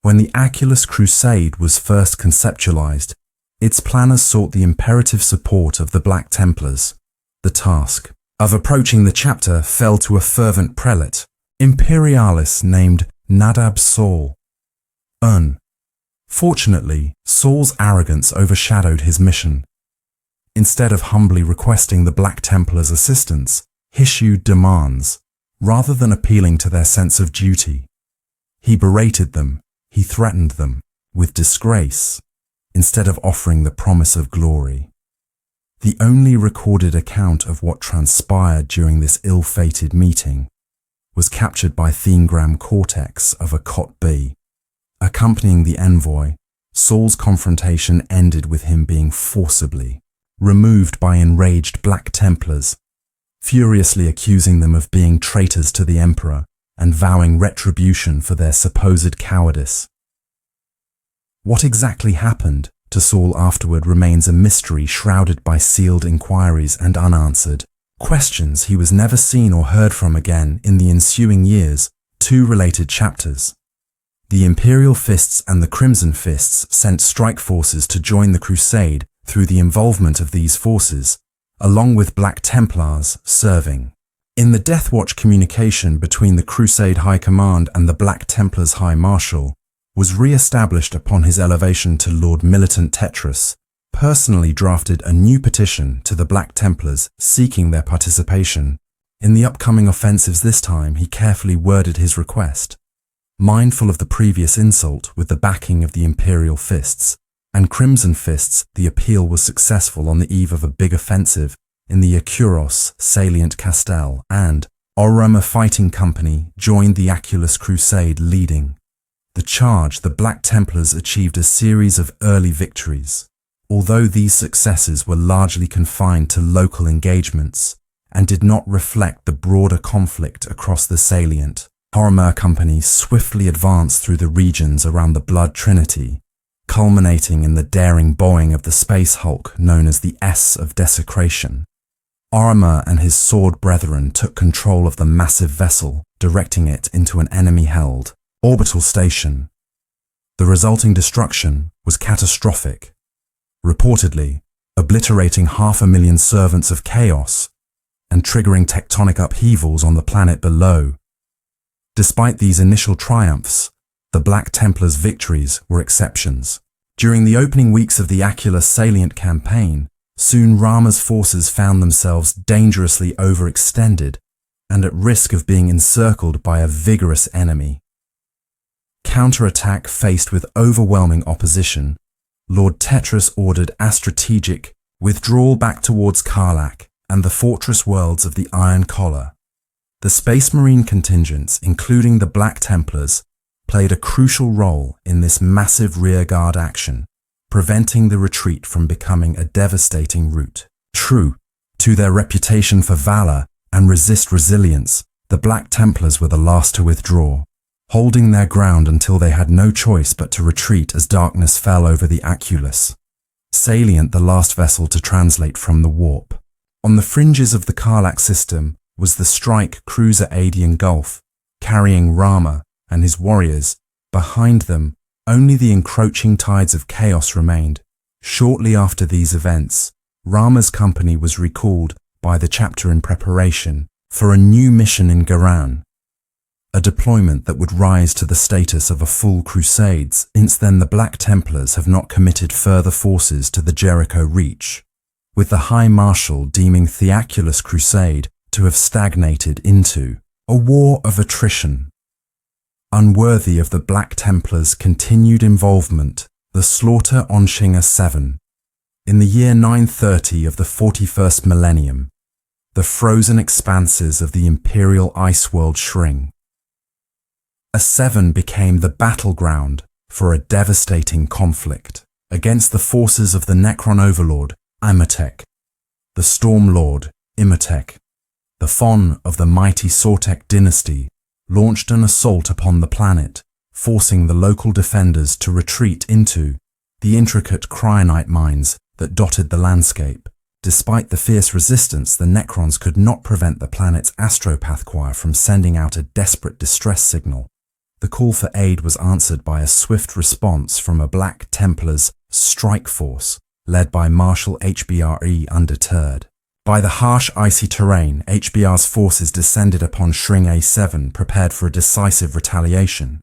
When the Eternal Crusade was first conceptualized, its planners sought the imperative support of the Black Templars. The task of approaching the chapter fell to a fervent prelate, Imperialis named Nadab Saul. Fortunately, Saul's arrogance overshadowed his mission. Instead of humbly requesting the Black Templars' assistance, he issued demands, rather than appealing to their sense of duty. He berated them, he threatened them with disgrace, instead of offering the promise of glory. The only recorded account of what transpired during this ill-fated meeting was captured by Theengram Cortex of a Cot B. Accompanying the envoy, Saul's confrontation ended with him being forcibly removed by enraged Black Templars, furiously accusing them of being traitors to the Emperor and vowing retribution for their supposed cowardice. What exactly happened to Saul afterward remains a mystery shrouded by sealed inquiries and unanswered questions. He was never seen or heard from again. In the ensuing years, two related chapters, the Imperial Fists and the Crimson Fists, sent strike forces to join the Crusade through the involvement of these forces, along with Black Templars serving in the Death Watch. Communication between the Crusade High Command and the Black Templars High Marshal was re-established upon his elevation to Lord Militant. Tetris personally drafted a new petition to the Black Templars seeking their participation in the upcoming offensives. This time he carefully worded his request, mindful of the previous insult with the backing of the Imperial Fists and Crimson Fists. The appeal was successful on the eve of a big offensive in the Acuros salient Castell, and Warhammer Fighting Company joined the Eternal Crusade leading the charge. The Black Templars achieved a series of early victories, although these successes were largely confined to local engagements and did not reflect the broader conflict across the salient. Warhammer Company swiftly advanced through the regions around the Blood Trinity, culminating in the daring bowing of the Space Hulk known as the S of Desecration. Warhammer and his sword brethren took control of the massive vessel, directing it into an enemy-held orbital station. The resulting destruction was catastrophic, reportedly obliterating 500,000 servants of chaos and triggering tectonic upheavals on the planet below. Despite these initial triumphs, the Black Templars' victories were exceptions. During the opening weeks of the Eternal Salient campaign, soon Rama's forces found themselves dangerously overextended and at risk of being encircled by a vigorous enemy. Counterattack faced with overwhelming opposition, Lord Tetris ordered a strategic withdrawal back towards Karlak and the fortress worlds of the Iron Collar. The Space Marine contingents, including the Black Templars, played a crucial role in this massive rearguard action, preventing the retreat from becoming a devastating rout. True to their reputation for valor and resilience, the Black Templars were the last to withdraw, holding their ground until they had no choice but to retreat as darkness fell over the Eternal Salient, the last vessel to translate from the warp. On the fringes of the Karlak system was the strike cruiser Adian Gulf, carrying Rama and his warriors. Behind them, only the encroaching tides of chaos remained. Shortly after these events, Rama's company was recalled by the chapter in preparation for a new mission in Garan, a deployment that would rise to the status of a full crusades. Since then, the Black Templars have not committed further forces to the Jericho Reach, with the High Marshal deeming Tireless crusade to have stagnated into a war of attrition. Unworthy of the Black Templars' continued involvement, the slaughter on Shinga 7. In the year 930 of the 41st millennium, the frozen expanses of the Imperial ice world shrink. A 7 became the battleground for a devastating conflict against the forces of the Necron overlord, Imhotep, the Storm Lord, Imhotep. The Fon of the mighty Sortek dynasty launched an assault upon the planet, forcing the local defenders to retreat into the intricate cryonite mines that dotted the landscape. Despite the fierce resistance, the Necrons could not prevent the planet's astropath choir from sending out a desperate distress signal. The call for aid was answered by a swift response from a Black Templars strike force, led by Marshal HBRE undeterred. By the harsh icy terrain, HBR's forces descended upon Shring A7, prepared for a decisive retaliation.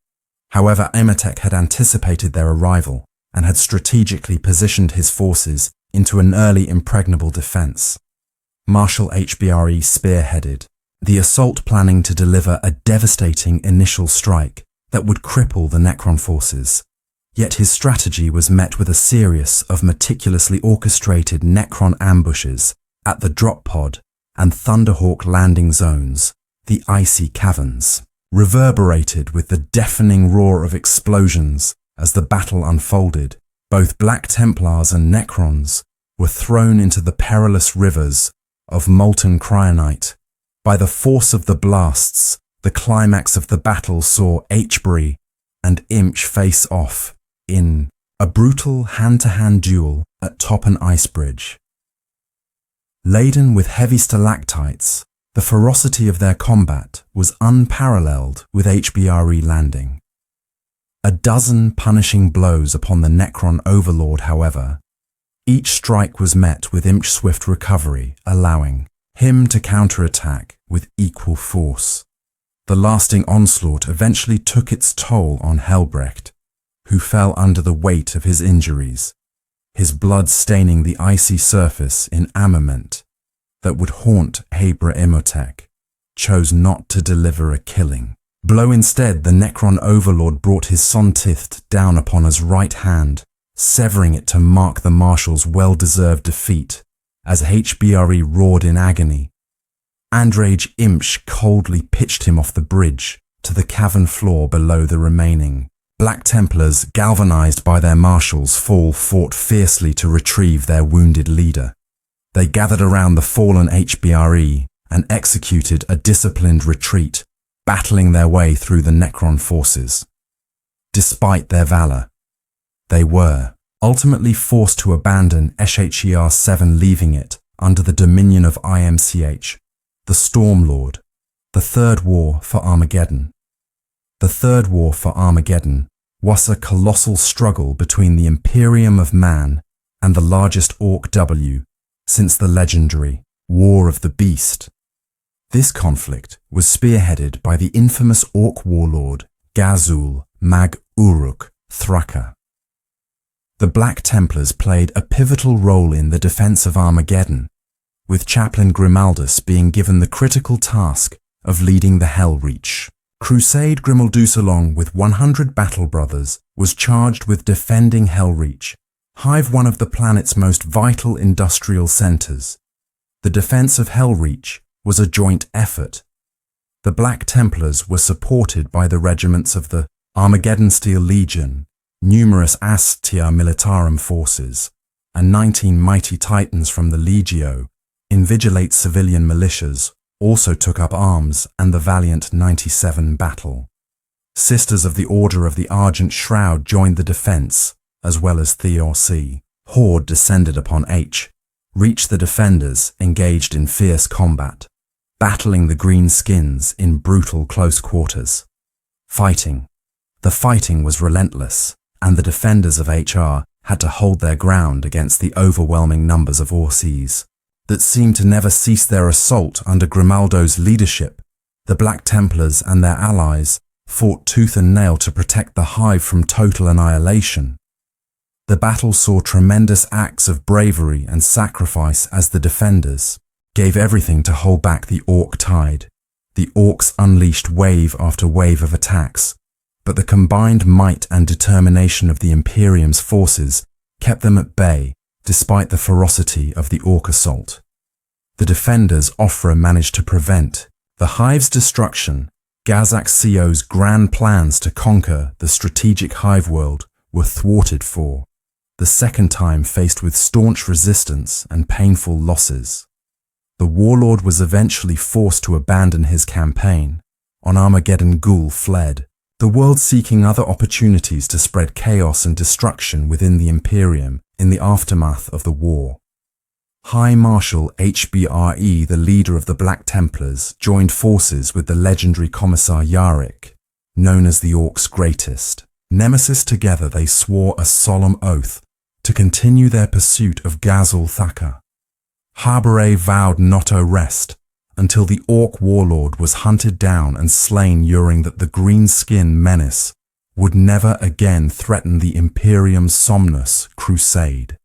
However, Imhotep had anticipated their arrival and had strategically positioned his forces into an early impregnable defense. Marshal HBRE spearheaded the assault, planning to deliver a devastating initial strike that would cripple the Necron forces. Yet his strategy was met with a series of meticulously orchestrated Necron ambushes at the drop pod and Thunderhawk landing zones. The icy caverns reverberated with the deafening roar of explosions as the battle unfolded. Both Black Templars and Necrons were thrown into the perilous rivers of molten cryonite. By the force of the blasts, the climax of the battle saw HBRE and Imch face off in a brutal hand-to-hand duel at top an ice bridge. Laden with heavy stalactites, the ferocity of their combat was unparalleled with HBRE landing a dozen punishing blows upon the Necron overlord. However, each strike was met with Imch's swift recovery, allowing him to counterattack with equal force. The lasting onslaught eventually took its toll on Helbrecht, who fell under the weight of his injuries, his blood staining the icy surface in armament that would haunt Hebra Imhotep, chose not to deliver a killing blow. Instead, the Necron overlord brought his Sontith down upon his right hand, severing it to mark the Marshal's well-deserved defeat. As HBRE roared in agony, Andrage Imch coldly pitched him off the bridge to the cavern floor below. The remaining Black Templars, galvanized by their Marshal's fall, fought fiercely to retrieve their wounded leader. They gathered around the fallen HBRE and executed a disciplined retreat, battling their way through the Necron forces. Despite their valor, they were ultimately forced to abandon SHER 7, leaving it under the dominion of IMCH, the Stormlord. The Third War for Armageddon. The Third War for Armageddon was a colossal struggle between the Imperium of Man and the largest Orc W since the legendary War of the Beast. This conflict was spearheaded by the infamous Orc warlord Gazul Mag Uruk Thraka. The Black Templars played a pivotal role in the defense of Armageddon, with Chaplain Grimaldus being given the critical task of leading the Hell Reach. Crusade Grimaldus, along with 100 battle brothers, was charged with defending Hell Reach, Hive, one of the planet's most vital industrial centers. The defense of Hell Reach was a joint effort. The Black Templars were supported by the regiments of the Armageddon Steel Legion, numerous Astia Militarum forces, and 19 mighty titans from the Legio. Invigilate civilian militias also took up arms, and the valiant 97 battle. Sisters of the Order of the Argent Shroud joined the defense, as well as Theor C. Horde descended upon H, reached the defenders engaged in fierce combat, battling the green skins in brutal close quarters. Fighting. The fighting was relentless, and the defenders of HR had to hold their ground against the overwhelming numbers of Orcs that seemed to never cease their assault under Grimaldo's leadership. The Black Templars and their allies fought tooth and nail to protect the hive from total annihilation. The battle saw tremendous acts of bravery and sacrifice as the defenders gave everything to hold back the Orc tide. The Orcs unleashed wave after wave of attacks, but the combined might and determination of the Imperium's forces kept them at bay despite the ferocity of the Orc assault. The defenders' Ofra managed to prevent the hive's destruction. Gazak Sio's grand plans to conquer the strategic hive world were thwarted for the second time, faced with staunch resistance and painful losses. The warlord was eventually forced to abandon his campaign. On Armageddon, Ghoul fled, the world seeking other opportunities to spread chaos and destruction within the Imperium in the aftermath of the war. High Marshal HBRE, the leader of the Black Templars, joined forces with the legendary Commissar Yarick, known as the Orcs' greatest nemesis. Together they swore a solemn oath to continue their pursuit of Ghazal Thaka. Harbore vowed not to rest until the Orc warlord was hunted down and slain, ensuring that the green-skin menace would never again threaten the Imperium's Somnus Crusade.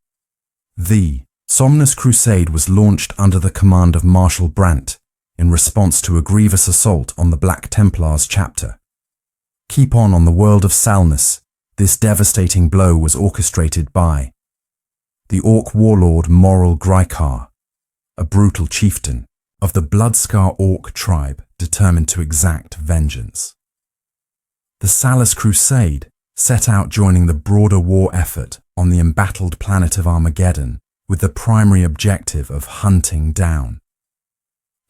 The Somnus Crusade was launched under the command of Marshal Brandt in response to a grievous assault on the Black Templars chapter. Keep on the world of Salnus. This devastating blow was orchestrated by the Orc warlord Moral Grykar, a brutal chieftain of the Bloodscar Orc tribe determined to exact vengeance. The Zealous Crusade set out joining the broader war effort on the embattled planet of Armageddon with the primary objective of hunting down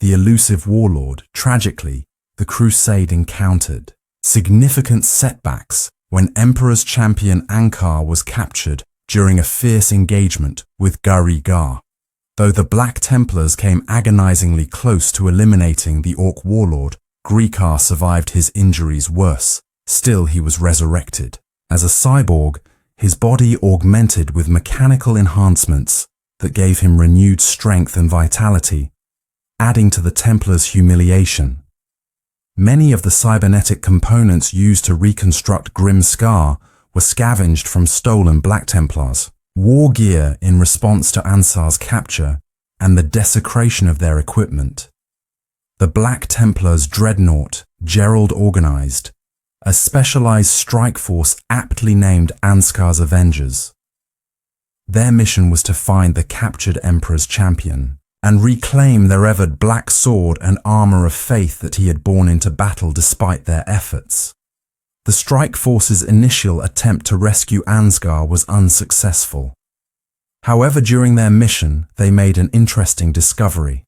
the elusive warlord. Tragically, the crusade encountered significant setbacks when Emperor's champion Ankar was captured during a fierce engagement with Garigar. Though the Black Templars came agonizingly close to eliminating the Orc warlord, Grykar survived his injuries worse. Still, he was resurrected. As a cyborg, his body augmented with mechanical enhancements that gave him renewed strength and vitality, adding to the Templars' humiliation. Many of the cybernetic components used to reconstruct Grim Scar were scavenged from stolen Black Templars war gear in response to Ansar's capture and the desecration of their equipment. The Black Templars' dreadnought, Gerald organized a specialized strike force aptly named Anskar's Avengers. Their mission was to find the captured Emperor's champion and reclaim the revered black sword and armor of faith that he had borne into battle despite their efforts. The strike force's initial attempt to rescue Ansgar was unsuccessful. However, during their mission, they made an interesting discovery.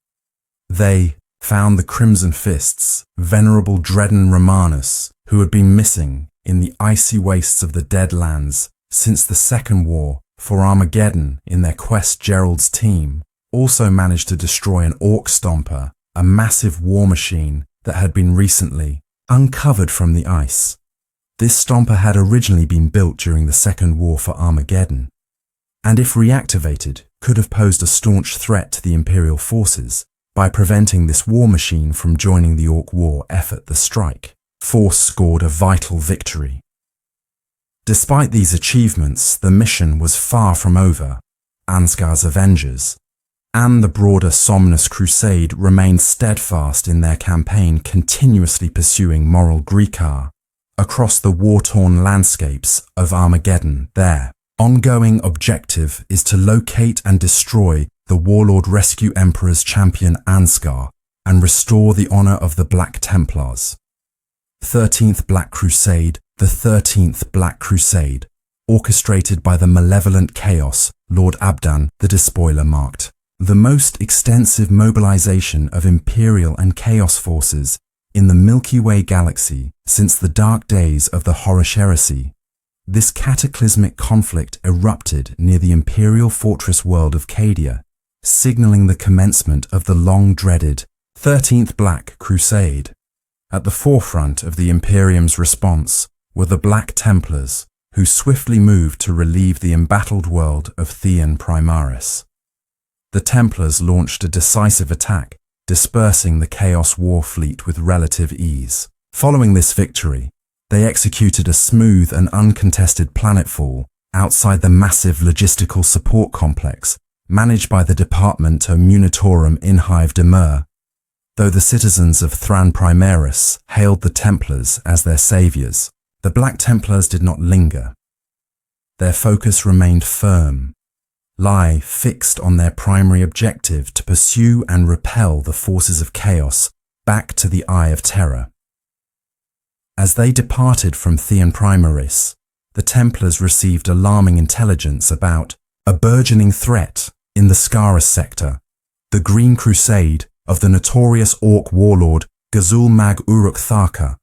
They found the Crimson Fist's venerable Dredden Romanus, who had been missing in the icy wastes of the Deadlands since the Second War for Armageddon. In their quest, Gerald's team also managed to destroy an Orc Stomper, a massive war machine that had been recently uncovered from the ice. This Stomper had originally been built during the Second War for Armageddon, and if reactivated, could have posed a staunch threat to the Imperial forces by preventing this war machine from joining the Orc war effort. The strike force scored a vital victory. Despite these achievements, the mission was far from over. Ansgar's Avengers and the broader Somnus Crusade remained steadfast in their campaign, continuously pursuing Moral Grykar across the war-torn landscapes of Armageddon. Their ongoing objective is to locate and destroy the warlord, rescue Emperor's champion Ansgar, and restore the honor of the Black Templars. 13th Black Crusade. The 13th Black Crusade, orchestrated by the malevolent chaos Lord Abdan the Despoiler, marked the most extensive mobilization of Imperial and Chaos forces in the Milky Way galaxy since the dark days of the Horus Heresy. This cataclysmic conflict erupted near the Imperial fortress world of Cadia, signaling the commencement of the long-dreaded 13th Black Crusade. At the forefront of the Imperium's response were the Black Templars, who swiftly moved to relieve the embattled world of Theon Primaris. The Templars launched a decisive attack, dispersing the Chaos War fleet with relative ease. Following this victory, they executed a smooth and uncontested planetfall outside the massive logistical support complex managed by the Departamento Munitorum in Hive de Mer. Though the citizens of Thran Primaris hailed the Templars as their saviors, the Black Templars did not linger. Their focus remained firm, fixed on their primary objective to pursue and repel the forces of chaos back to the Eye of Terror. As they departed from Theon Primaris, the Templars received alarming intelligence about a burgeoning threat in the Scarus sector, the Green Crusade of the notorious Orc warlord Gazul Mag Uruk Tharka.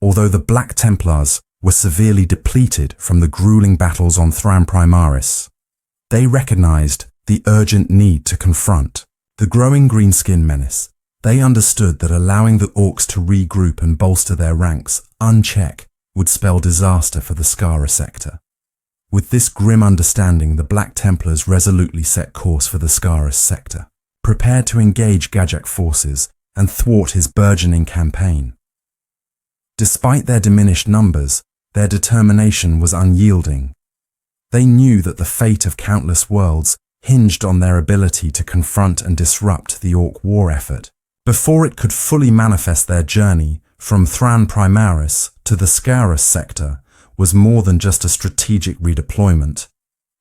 Although the Black Templars were severely depleted from the grueling battles on Thran Primaris, they recognized the urgent need to confront the growing greenskin menace. They understood that allowing the Orcs to regroup and bolster their ranks unchecked would spell disaster for the Skara sector. With this grim understanding, the Black Templars resolutely set course for the Scarus sector, prepared to engage Gajak forces and thwart his burgeoning campaign. Despite their diminished numbers, their determination was unyielding. They knew that the fate of countless worlds hinged on their ability to confront and disrupt the Orc war effort. Before it could fully manifest, their journey from Thran Primaris to the Scarus sector was more than just a strategic redeployment.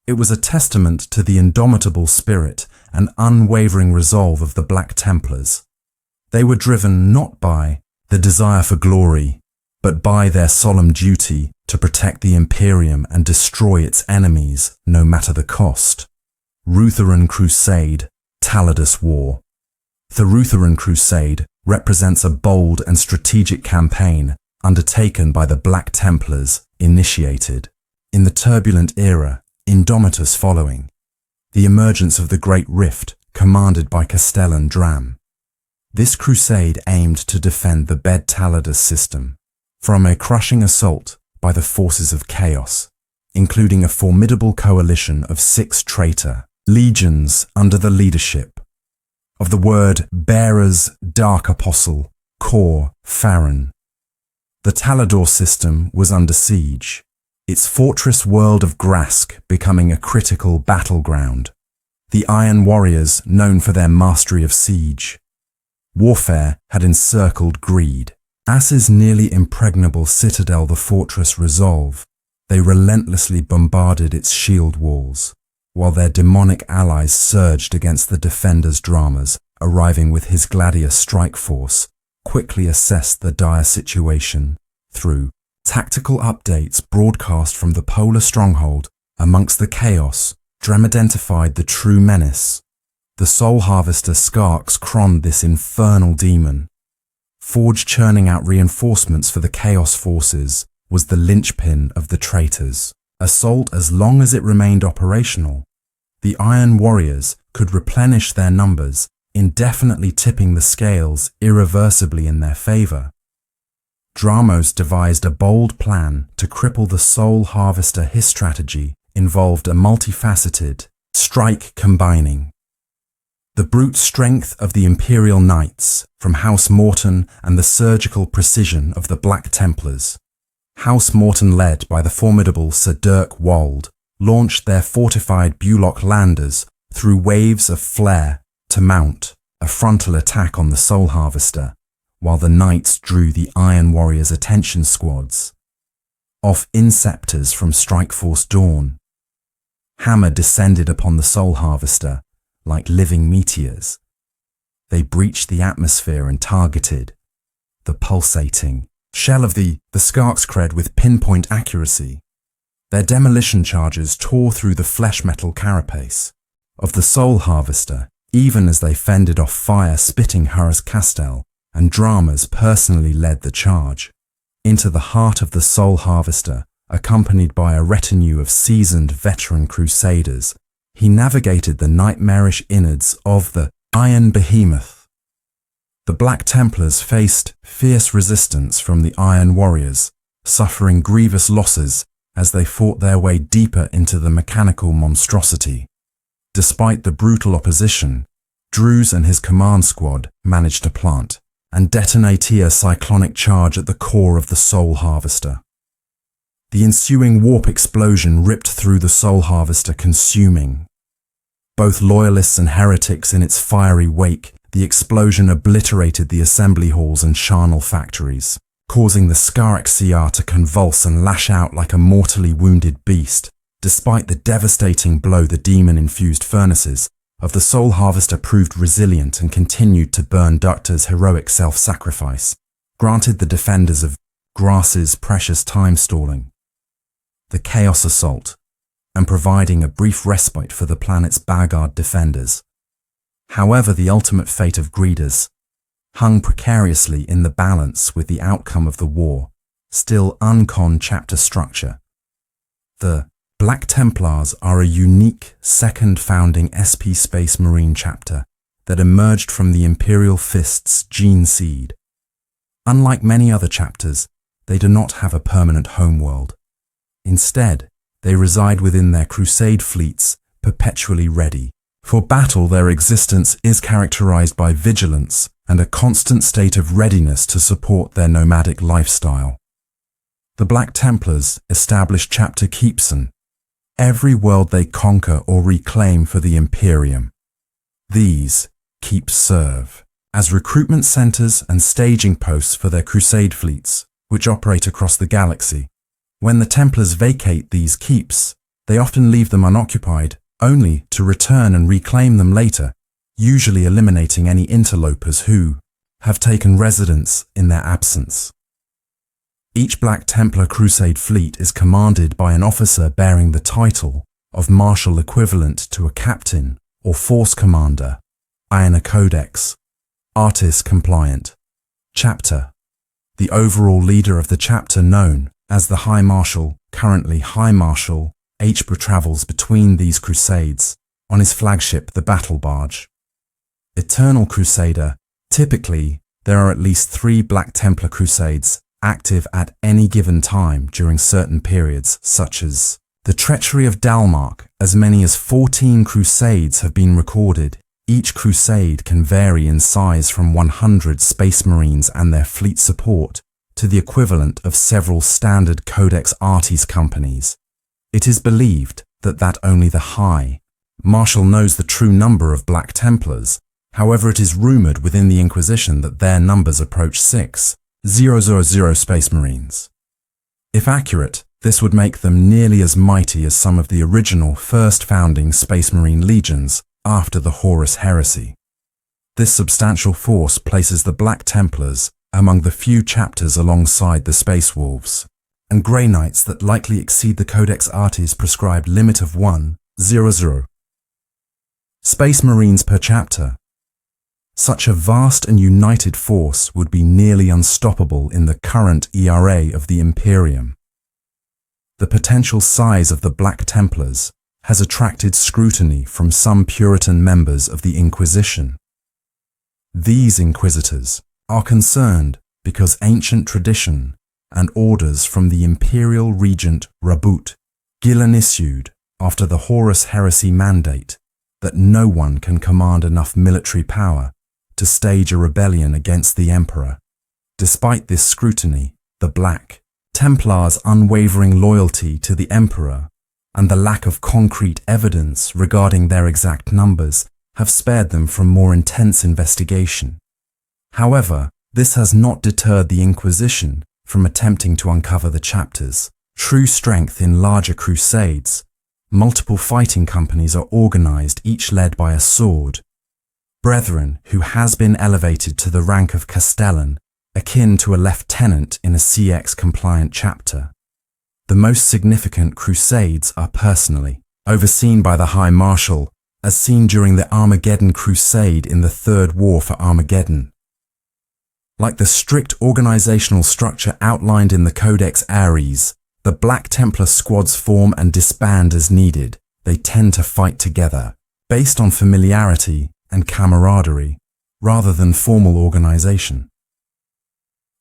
It was a testament to the indomitable spirit and unwavering resolve of the Black Templars. They were driven not by the desire for glory, but by their solemn duty to protect the Imperium and destroy its enemies, no matter the cost. Rutheran Crusade, Taladus War. The Rutheran Crusade represents a bold and strategic campaign undertaken by the Black Templars, initiated in the turbulent era Indomitus following the emergence of the Great Rift, commanded by Castellan Dram. This crusade aimed to defend the Bed Taladus system from a crushing assault by the forces of chaos, including a formidable coalition of 6 traitor legions under the leadership of the word bearer's dark apostle, Kor Farron. The Talador system was under siege, its fortress world of Grask becoming a critical battleground. The Iron Warriors, known for their mastery of siege warfare, had encircled Greed. As nearly impregnable citadel the fortress Resolve, they relentlessly bombarded its shield walls, while their demonic allies surged against the defenders' dramas, arriving with his Gladius strike force, quickly assessed the dire situation through tactical updates broadcast from the polar stronghold. Amongst the chaos, Drem identified the true menace. The soul harvester Skarx croned this infernal demon. Forge churning out reinforcements for the chaos forces was the linchpin of the traitors. Assault as long as it remained operational. The Iron Warriors could replenish their numbers, indefinitely tipping the scales irreversibly in their favor. Dramos devised a bold plan to cripple the Soul Harvester. His strategy involved a multifaceted strike combining the brute strength of the Imperial Knights from House Morton and the surgical precision of the Black Templars. House Morton, led by the formidable Sir Dirk Wold, launched their fortified Bullock landers through waves of flare to mount a frontal attack on the Soul Harvester, while the Knights drew the Iron Warriors' attention squads. Off Inceptors from Strikeforce Dawn, Hammer descended upon the Soul Harvester like living meteors. They breached the atmosphere and targeted the pulsating shell of the Skarx Cred with pinpoint accuracy. Their demolition charges tore through the flesh metal carapace of the Soul Harvester, even as they fended off fire spitting Hurus Castel, and Dramas personally led the charge into the heart of the Soul Harvester. Accompanied by a retinue of seasoned veteran Crusaders, he navigated the nightmarish innards of the Iron Behemoth. The Black Templars faced fierce resistance from the Iron Warriors, suffering grievous losses as they fought their way deeper into the mechanical monstrosity. Despite the brutal opposition, Druze and his command squad managed to plant and detonate a cyclonic charge at the core of the Soul Harvester. The ensuing warp explosion ripped through the Soul Harvester, consuming both loyalists and heretics in its fiery wake. The explosion obliterated the assembly halls and charnel factories, causing the Skaraxiar to convulse and lash out like a mortally wounded beast. Despite the devastating blow, the demon-infused furnaces of the Soul Harvester proved resilient and continued to burn Ducta's heroic self-sacrifice, granted the defenders of Grass's precious time stalling the Chaos Assault, and providing a brief respite for the planet's Bagard defenders. However, the ultimate fate of Greeders hung precariously in the balance with the outcome of the war, still uncon chapter structure. The Black Templars are a unique second founding SP Space Marine chapter that emerged from the Imperial Fist's gene seed. Unlike many other chapters, they do not have a permanent homeworld. Instead, they reside within their crusade fleets, perpetually ready for battle. Their existence is characterized by vigilance and a constant state of readiness to support their nomadic lifestyle. The Black Templars established Chapter Keepson, every world they conquer or reclaim for the Imperium. These keeps serve as recruitment centers and staging posts for their crusade fleets, which operate across the galaxy. When the Templars vacate these keeps, they often leave them unoccupied, only to return and reclaim them later, usually eliminating any interlopers who have taken residence in their absence. Each Black Templar Crusade fleet is commanded by an officer bearing the title of Marshal, equivalent to a captain or force commander, Iona Codex, Artis compliant. Chapter. The overall leader of the chapter, known as the High Marshal, currently High Marshal Hbr, travels between these crusades on his flagship, the Battle Barge. Eternal Crusader. Typically, there are at least 3 Black Templar Crusades active at any given time during certain periods, such as the Treachery of Dalmark. As many as 14 crusades have been recorded. Each crusade can vary in size from 100 Space Marines and their fleet support to the equivalent of several standard Codex Artis companies. It is believed that only the High Marshal knows the true number of Black Templars. However, it is rumored within the Inquisition that their numbers approach 6,000 Space Marines. If accurate, this would make them nearly as mighty as some of the original first founding Space Marine legions after the Horus Heresy. This substantial force places the Black Templars among the few chapters alongside the Space Wolves and Grey Knights that likely exceed the Codex Artis prescribed limit of 1,000 Space Marines per chapter. Such a vast and united force would be nearly unstoppable in the current ERA of the Imperium. The potential size of the Black Templars has attracted scrutiny from some Puritan members of the Inquisition. These inquisitors are concerned because ancient tradition and orders from the Imperial Regent Rabut Gillen issued after the Horus Heresy mandate that no one can command enough military power to stage a rebellion against the Emperor. Despite this scrutiny, the Black Templars' unwavering loyalty to the Emperor and the lack of concrete evidence regarding their exact numbers have spared them from more intense investigation. However, this has not deterred the Inquisition from attempting to uncover the chapter's true strength in larger crusades. Multiple fighting companies are organized, each led by a sword brethren who has been elevated to the rank of Castellan, akin to a lieutenant in a CX-compliant chapter. The most significant crusades are personally overseen by the High Marshal, as seen during the Armageddon Crusade in the Third War for Armageddon. Like the strict organizational structure outlined in the Codex Ares, the Black Templar squads form and disband as needed. They tend to fight together, based on familiarity and camaraderie, rather than formal organization.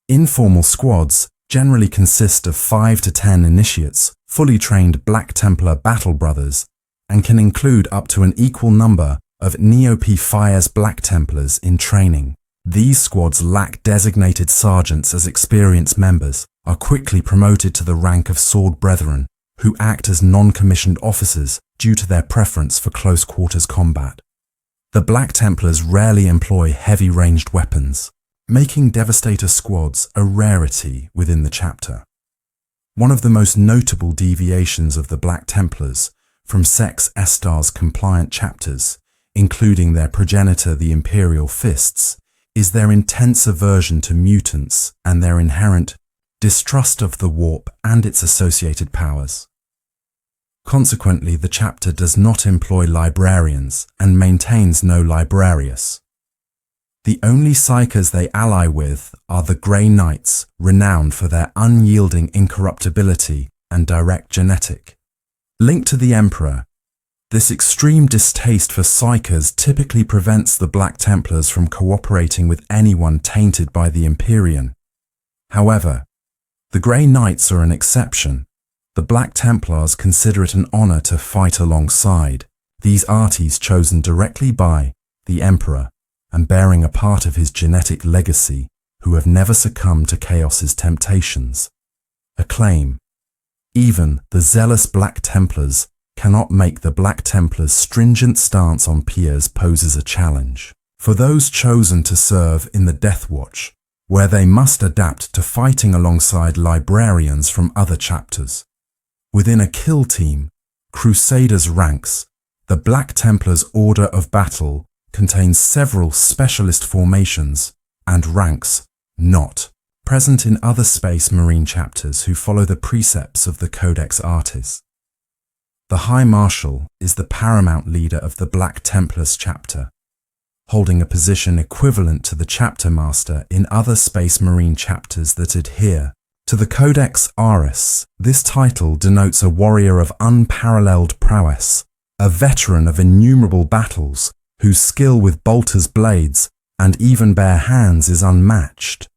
Informal squads generally consist of 5 to 10 initiates, fully trained Black Templar battle brothers, and can include up to an equal number of Neo-P-Fires Black Templars in training. These squads lack designated sergeants as experienced members, are quickly promoted to the rank of Sword Brethren, who act as non-commissioned officers due to their preference for close quarters combat. The Black Templars rarely employ heavy ranged weapons, making Devastator squads a rarity within the chapter. One of the most notable deviations of the Black Templars from Sex Estar's compliant chapters, including their progenitor the Imperial Fists, is their intense aversion to mutants and their inherent distrust of the warp and its associated powers. Consequently, the chapter does not employ librarians and maintains no librarius. The only psykers they ally with are the Grey Knights, renowned for their unyielding incorruptibility and direct genetic. Linked to the Emperor, this extreme distaste for psykers typically prevents the Black Templars from cooperating with anyone tainted by the Imperium. However, the Grey Knights are an exception. The Black Templars consider it an honor to fight alongside these arties chosen directly by the Emperor and bearing a part of his genetic legacy, who have never succumbed to chaos's temptations. Acclaim. Even the zealous Black Templars cannot make the Black Templars' stringent stance on peers poses a challenge for those chosen to serve in the Death Watch, where they must adapt to fighting alongside librarians from other chapters. Within a kill team, Crusaders ranks, the Black Templars' order of battle contains several specialist formations and ranks not present in other Space Marine chapters who follow the precepts of the Codex Artis. The High Marshal is the paramount leader of the Black Templars chapter, holding a position equivalent to the chapter master in other Space Marine chapters that adhere to the Codex Artis. This title denotes a warrior of unparalleled prowess, a veteran of innumerable battles, whose skill with bolter's blades and even bare hands is unmatched.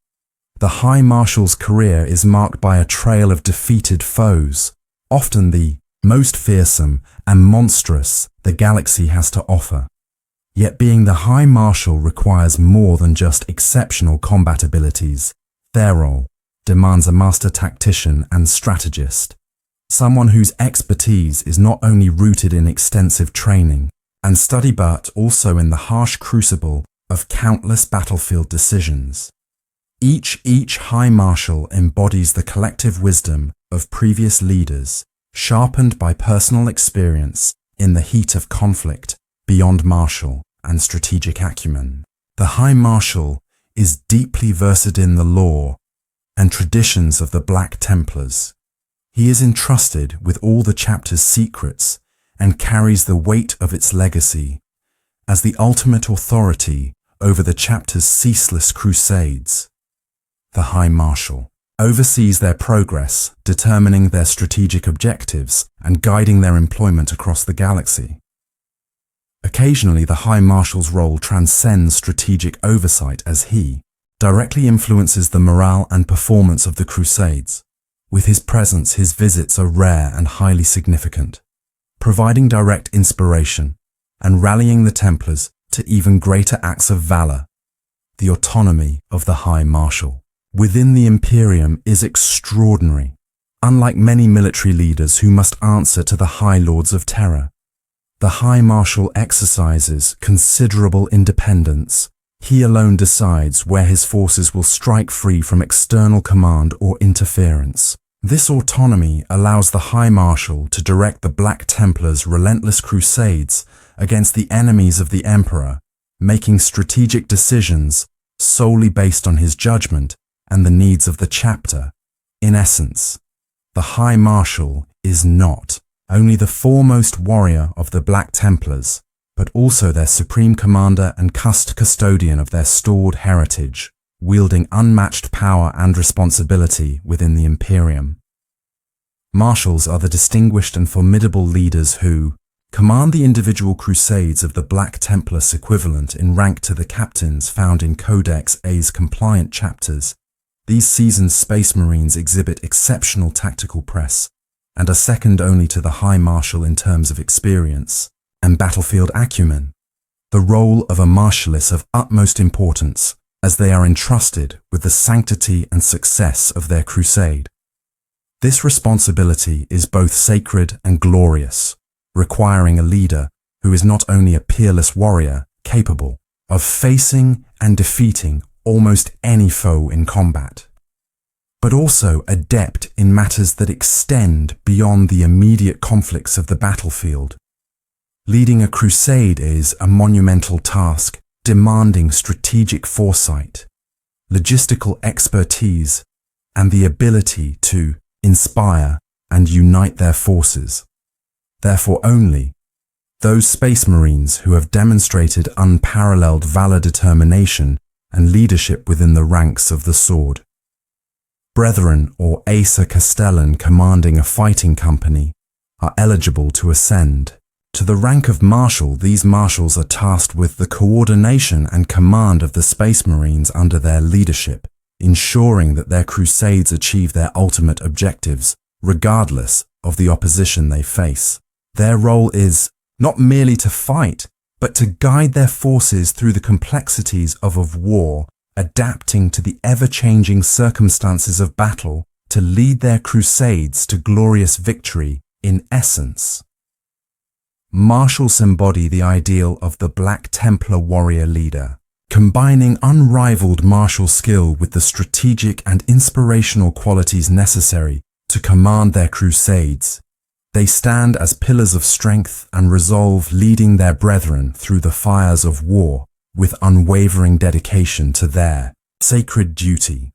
The High Marshal's career is marked by a trail of defeated foes, often the most fearsome and monstrous the galaxy has to offer. Yet being the High Marshal requires more than just exceptional combat abilities. Their role demands a master tactician and strategist, someone whose expertise is not only rooted in extensive training and study but also in the harsh crucible of countless battlefield decisions. Each High Marshal embodies the collective wisdom of previous leaders, sharpened by personal experience in the heat of conflict beyond martial and strategic acumen. The High Marshal is deeply versed in the lore and traditions of the Black Templars. He is entrusted with all the chapter's secrets and carries the weight of its legacy as the ultimate authority over the chapter's ceaseless crusades. The High Marshal oversees their progress, determining their strategic objectives and guiding their employment across the galaxy. Occasionally, the High Marshal's role transcends strategic oversight as he directly influences the morale and performance of the Crusades. With his presence, his visits are rare and highly significant, providing direct inspiration and rallying the Templars to even greater acts of valor. The autonomy of the High Marshal within the Imperium is extraordinary. Unlike many military leaders who must answer to the High Lords of Terror, the High Marshal exercises considerable independence. He alone decides where his forces will strike free from external command or interference. This autonomy allows the High Marshal to direct the Black Templars' relentless crusades against the enemies of the Emperor, making strategic decisions solely based on his judgment and the needs of the chapter. In essence, the High Marshal is not only the foremost warrior of the Black Templars, but also their supreme commander and custodian of their stored heritage, wielding unmatched power and responsibility within the Imperium. Marshals are the distinguished and formidable leaders who command the individual crusades of the Black Templars equivalent in rank to the captains found in Codex A's compliant chapters. These seasoned Space Marines exhibit exceptional tactical press and are second only to the High Marshal in terms of experience and battlefield acumen. The role of a Marshal is of utmost importance as they are entrusted with the sanctity and success of their crusade. This responsibility is both sacred and glorious, requiring a leader who is not only a peerless warrior capable of facing and defeating almost any foe in combat, but also adept in matters that extend beyond the immediate conflicts of the battlefield. Leading a crusade is a monumental task demanding strategic foresight, logistical expertise, and the ability to inspire and unite their forces. Therefore only those Space Marines who have demonstrated unparalleled valor, determination, and leadership within the ranks of the sword. Brethren or Acer Castellan commanding a fighting company are eligible to ascend. To the rank of Marshal, these Marshals are tasked with the coordination and command of the Space Marines under their leadership, ensuring that their crusades achieve their ultimate objectives, regardless of the opposition they face. Their role is not merely to fight, but to guide their forces through the complexities of war, adapting to the ever-changing circumstances of battle to lead their crusades to glorious victory. In essence, Marshals embody the ideal of the Black Templar warrior leader, combining unrivaled martial skill with the strategic and inspirational qualities necessary to command their crusades. They stand as pillars of strength and resolve, leading their brethren through the fires of war with unwavering dedication to their sacred duty.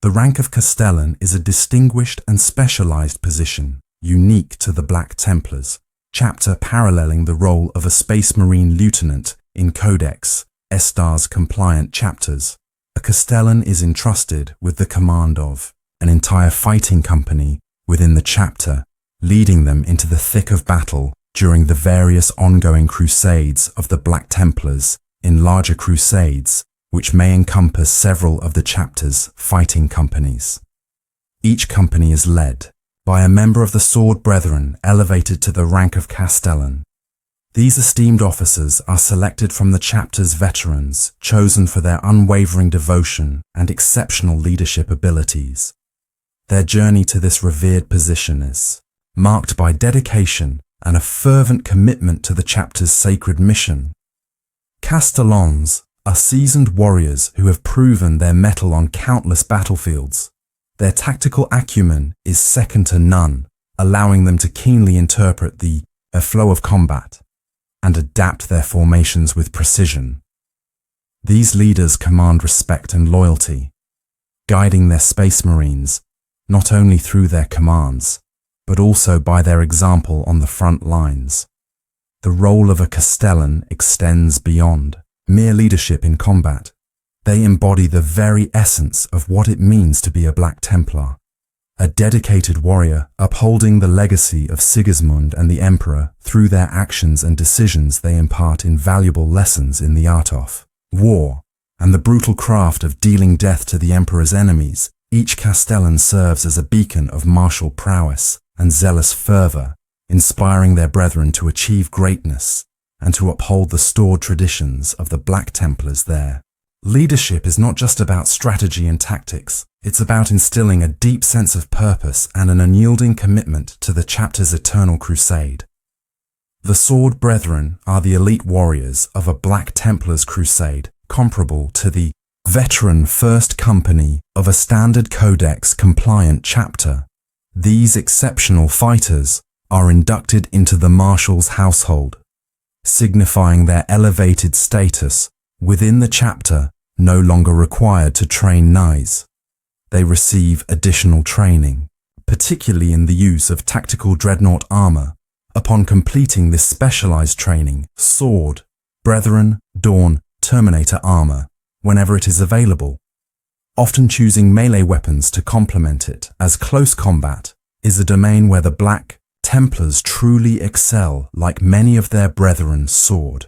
The rank of Castellan is a distinguished and specialized position, unique to the Black Templars, chapter paralleling the role of a Space Marine lieutenant in Codex Estar's compliant chapters. A Castellan is entrusted with the command of an entire fighting company within the chapter, leading them into the thick of battle during the various ongoing crusades of the Black Templars in larger crusades, which may encompass several of the chapter's fighting companies. Each company is led by a member of the Sword Brethren elevated to the rank of Castellan. These esteemed officers are selected from the chapter's veterans, chosen for their unwavering devotion and exceptional leadership abilities. Their journey to this revered position is marked by dedication and a fervent commitment to the chapter's sacred mission. Castellans are seasoned warriors who have proven their mettle on countless battlefields. Their tactical acumen is second to none, allowing them to keenly interpret the flow of combat and adapt their formations with precision. These leaders command respect and loyalty, guiding their Space Marines not only through their commands, but also by their example on the front lines. The role of a Castellan extends beyond mere leadership in combat. They embody the very essence of what it means to be a Black Templar, a dedicated warrior upholding the legacy of Sigismund and the Emperor. Through their actions and decisions, they impart invaluable lessons in the art of war and the brutal craft of dealing death to the Emperor's enemies. Each Castellan serves as a beacon of martial prowess and zealous fervor, inspiring their brethren to achieve greatness and to uphold the stored traditions of the Black Templars there. Leadership is not just about strategy and tactics, it's about instilling a deep sense of purpose and an unyielding commitment to the chapter's Eternal Crusade. The Sword Brethren are the elite warriors of a Black Templars crusade, comparable to the veteran First Company of a standard Codex compliant chapter. These exceptional fighters are inducted into the Marshal's household, signifying their elevated status within the chapter, no longer required to train knights. They receive additional training, particularly in the use of tactical dreadnought armor. Upon completing this specialized training, Sword Brethren don Terminator armor whenever it is available, often choosing melee weapons to complement it, as close combat is a domain where the Black Templars truly excel, like many of their brethren. Sword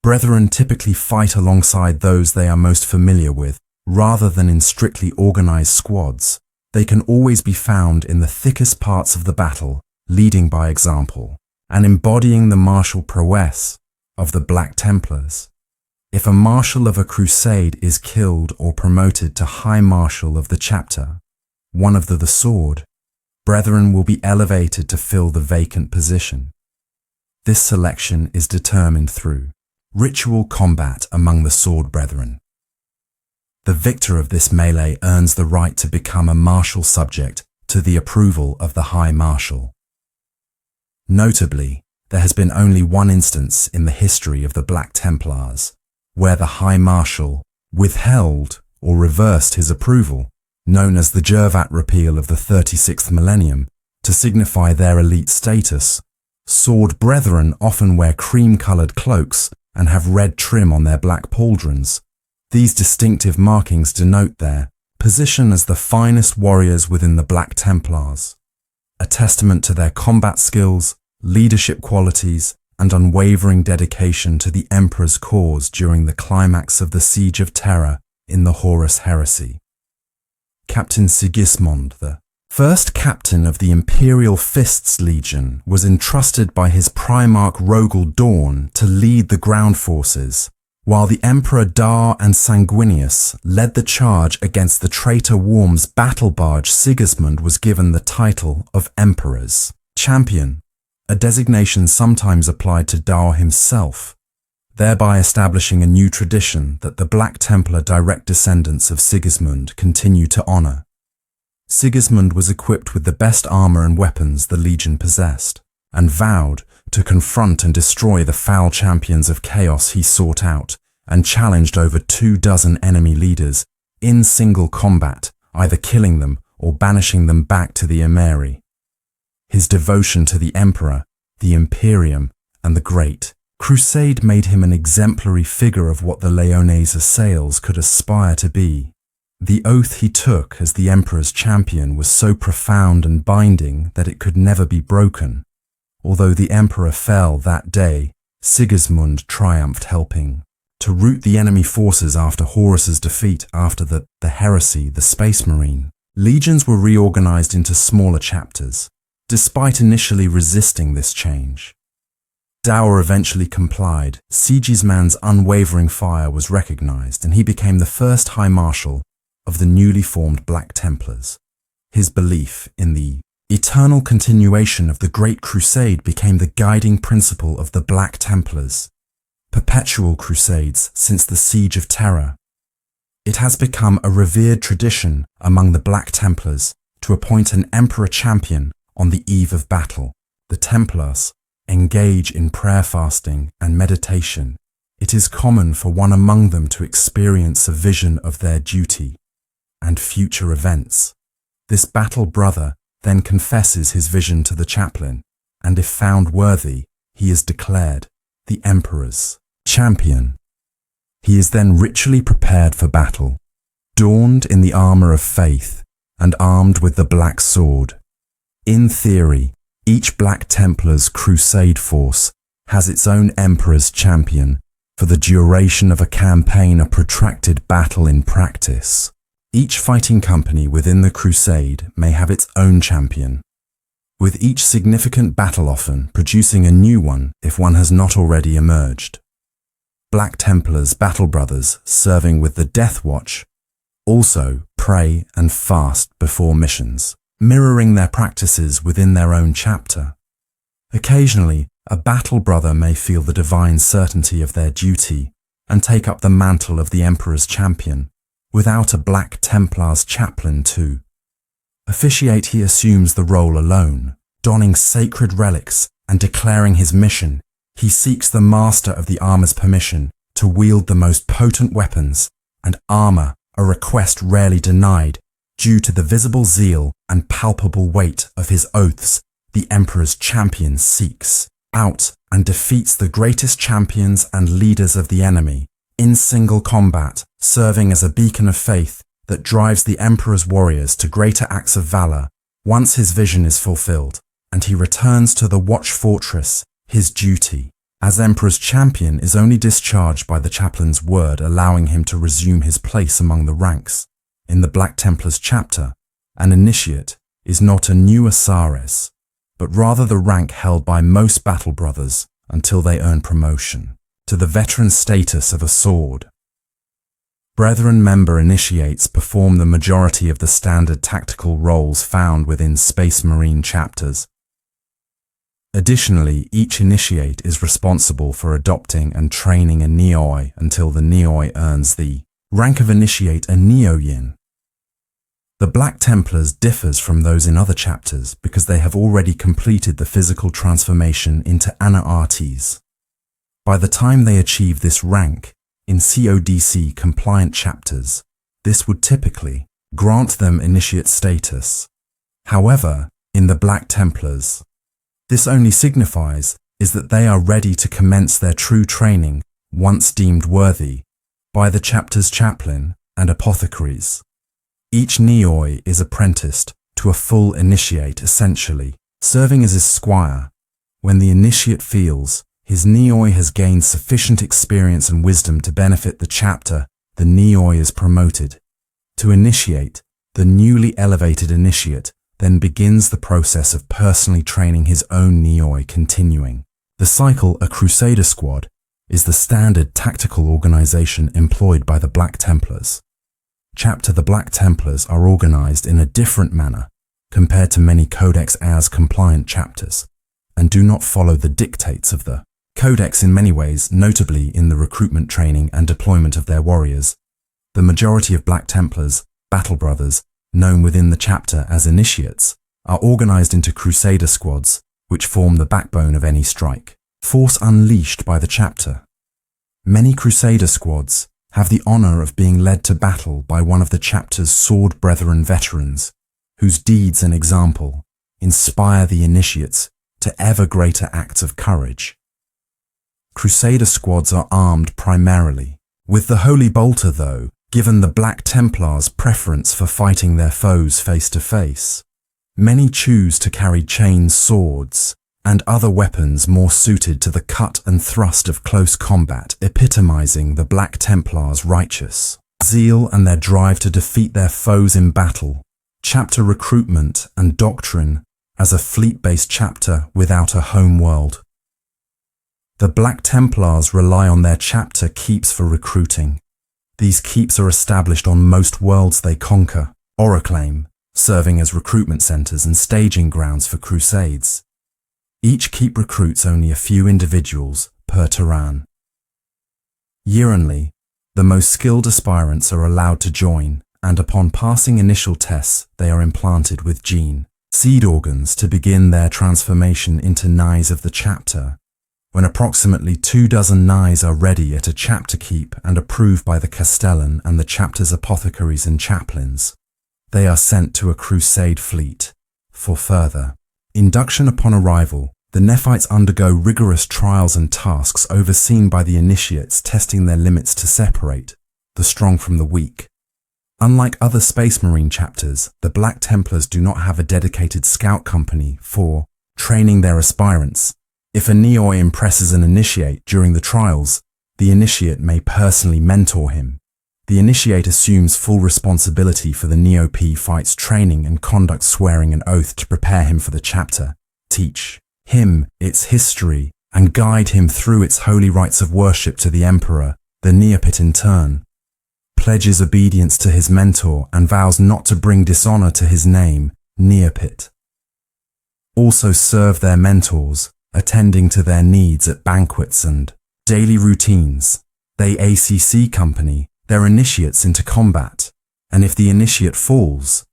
Brethren typically fight alongside those they are most familiar with, rather than in strictly organized squads, they can always be found in the thickest parts of the battle, leading by example, and embodying the martial prowess of the Black Templars. If a marshal of a crusade is killed or promoted to High Marshal of the chapter, one of the sword, brethren will be elevated to fill the vacant position. This selection is determined through ritual combat among the sword brethren. The victor of this melee earns the right to become a marshal subject to the approval of the High Marshal. Notably, there has been only one instance in the history of the Black Templars where the High Marshal withheld or reversed his approval, known as the Jervat repeal of the 36th millennium, to signify their elite status. Sword brethren often wear cream-coloured cloaks and have red trim on their black pauldrons. These distinctive markings denote their position as the finest warriors within the Black Templars, a testament to their combat skills, leadership qualities, and unwavering dedication to the Emperor's cause during the climax of the Siege of Terror in the Horus Heresy. Captain Sigismund, the first captain of the Imperial Fists Legion, was entrusted by his Primarch Rogel Dawn to lead the ground forces, while the Emperor Dar and Sanguinius led the charge against the traitor Worm's battle barge. Sigismund was given the title of Emperor's Champion, a designation sometimes applied to Dar himself, thereby establishing a new tradition that the Black Templar direct descendants of Sigismund continue to honour. Sigismund was equipped with the best armour and weapons the Legion possessed, and vowed to confront and destroy the foul champions of chaos he sought out, and challenged over 24 enemy leaders in single combat, either killing them or banishing them back to the Imeri. His devotion to the Emperor, the Imperium, and the Great Crusade made him an exemplary figure of what the Leonese assails could aspire to be. The oath he took as the Emperor's champion was so profound and binding that it could never be broken. Although the Emperor fell that day, Sigismund triumphed, helping to rout the enemy forces after Horus's defeat after the heresy, the Space Marine. Legions were reorganized into smaller chapters, despite initially resisting this change. Dower eventually complied. Sigismund's unwavering fire was recognized, and he became the first High Marshal of the newly formed Black Templars. His belief in the eternal continuation of the Great Crusade became the guiding principle of the Black Templars' perpetual crusades since the Siege of Terror. It has become a revered tradition among the Black Templars to appoint an Emperor champion on the eve of battle. The Templars engage in prayer, fasting, and meditation. It is common for one among them to experience a vision of their duty and future events. This battle brother then confesses his vision to the chaplain, and if found worthy, he is declared the Emperor's champion. He is then ritually prepared for battle, adorned in the armour of faith and armed with the black sword. In theory, each Black Templar's crusade force has its own Emperor's champion for the duration of a campaign, a protracted battle. In practice, each fighting company within the crusade may have its own champion, with each significant battle often producing a new one if one has not already emerged. Black Templars' battle brothers serving with the Death Watch also pray and fast before missions, mirroring their practices within their own chapter. Occasionally, a battle brother may feel the divine certainty of their duty and take up the mantle of the Emperor's champion, without a Black Templars chaplain to officiate. He assumes the role alone, donning sacred relics and declaring his mission. He seeks the master of the armor's permission to wield the most potent weapons and armor, a request rarely denied due to the visible zeal and palpable weight of his oaths. The Emperor's champion seeks out and defeats the greatest champions and leaders of the enemy in single combat, serving as a beacon of faith that drives the Emperor's warriors to greater acts of valor. Once his vision is fulfilled and he returns to the Watch Fortress, his duty as Emperor's champion is only discharged by the chaplain's word, allowing him to resume his place among the ranks. In the Black Templars chapter, an initiate is not a new Asares, but rather the rank held by most battle brothers until they earn promotion to the veteran status of a sword. Brethren member initiates perform the majority of the standard tactical roles found within Space Marine chapters. Additionally, each initiate is responsible for adopting and training a Neoi until the Neoi earns the rank of initiate a Neoyin. The Black Templars differs from those in other chapters because they have already completed the physical transformation into Ana-Artes. By the time they achieve this rank, in CODC compliant chapters, this would typically grant them initiate status. However, in the Black Templars, this only signifies is that they are ready to commence their true training once deemed worthy by the chapter's chaplain and apothecaries. Each Neoi is apprenticed to a full initiate, essentially serving as his squire. When the initiate feels his Neoi has gained sufficient experience and wisdom to benefit the chapter, the Neoi is promoted. To initiate, the newly elevated initiate then begins the process of personally training his own Neoi, continuing the cycle. A Crusader squad is the standard tactical organization employed by the Black Templars. The Black Templars are organized in a different manner compared to many Codex As compliant chapters, and do not follow the dictates of the Codex in many ways, notably in the recruitment, training and deployment of their warriors. The majority of Black Templars, battle brothers, known within the chapter as initiates, are organized into Crusader squads, which form the backbone of any strike force unleashed by the chapter. Many Crusader squads have the honor of being led to battle by one of the chapter's sword brethren veterans, whose deeds and example inspire the initiates to ever greater acts of courage. Crusader squads are armed primarily with the Holy Bolter, though, given the Black Templars' preference for fighting their foes face to face. Many choose to carry chain swords and other weapons more suited to the cut and thrust of close combat, epitomizing the Black Templars' righteous zeal and their drive to defeat their foes in battle. Chapter recruitment and doctrine as a fleet-based chapter without a home world. The Black Templars rely on their chapter keeps for recruiting. These keeps are established on most worlds they conquer, Oraclame, serving as recruitment centers and staging grounds for crusades. Each keep recruits only a few individuals per Terran. Yearly, the most skilled aspirants are allowed to join, and upon passing initial tests, they are implanted with gene seed organs to begin their transformation into Knights of the chapter. When approximately 24 Knights are ready at a chapter keep and approved by the Castellan and the chapter's apothecaries and chaplains, they are sent to a crusade fleet for further induction. Upon arrival, the Nephites undergo rigorous trials and tasks overseen by the initiates, testing their limits to separate the strong from the weak. Unlike other Space Marine chapters, the Black Templars do not have a dedicated scout company for training their aspirants. If a Neoi impresses an initiate during the trials, the initiate may personally mentor him. The initiate assumes full responsibility for the Neop fight's training and conducts, swearing an oath to prepare him for the chapter, teach him its history, and guide him through its holy rites of worship to the Emperor. The Neopit in turn pledges obedience to his mentor and vows not to bring dishonor to his name. Neopit also serve their mentors, attending to their needs at banquets and daily routines. They ACC company their initiates into combat, and if the initiate falls,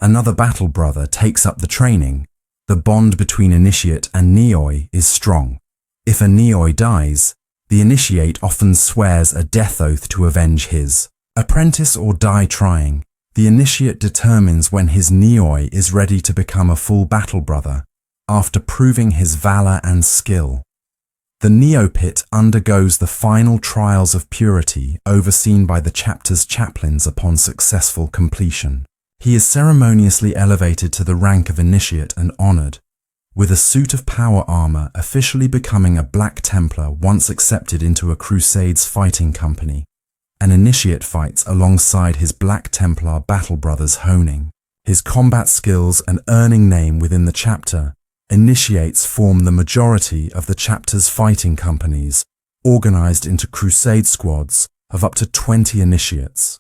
another battle brother takes up the training. The bond between initiate and Neoi is strong. If a Neoi dies, the initiate often swears a death oath to avenge his apprentice or die trying. The initiate determines when his Neoi is ready to become a full battle brother, after proving his valor and skill. The Neopit undergoes the final trials of purity overseen by the chapter's chaplains. Upon successful completion, he is ceremoniously elevated to the rank of initiate and honored. with a suit of power armor officially becoming a Black Templar once accepted into a Crusades fighting company. An initiate fights alongside his Black Templar battle brothers, honing his combat skills and earning name within the chapter. Initiates form the majority of the chapter's fighting companies, organized into crusade squads of up to 20 initiates,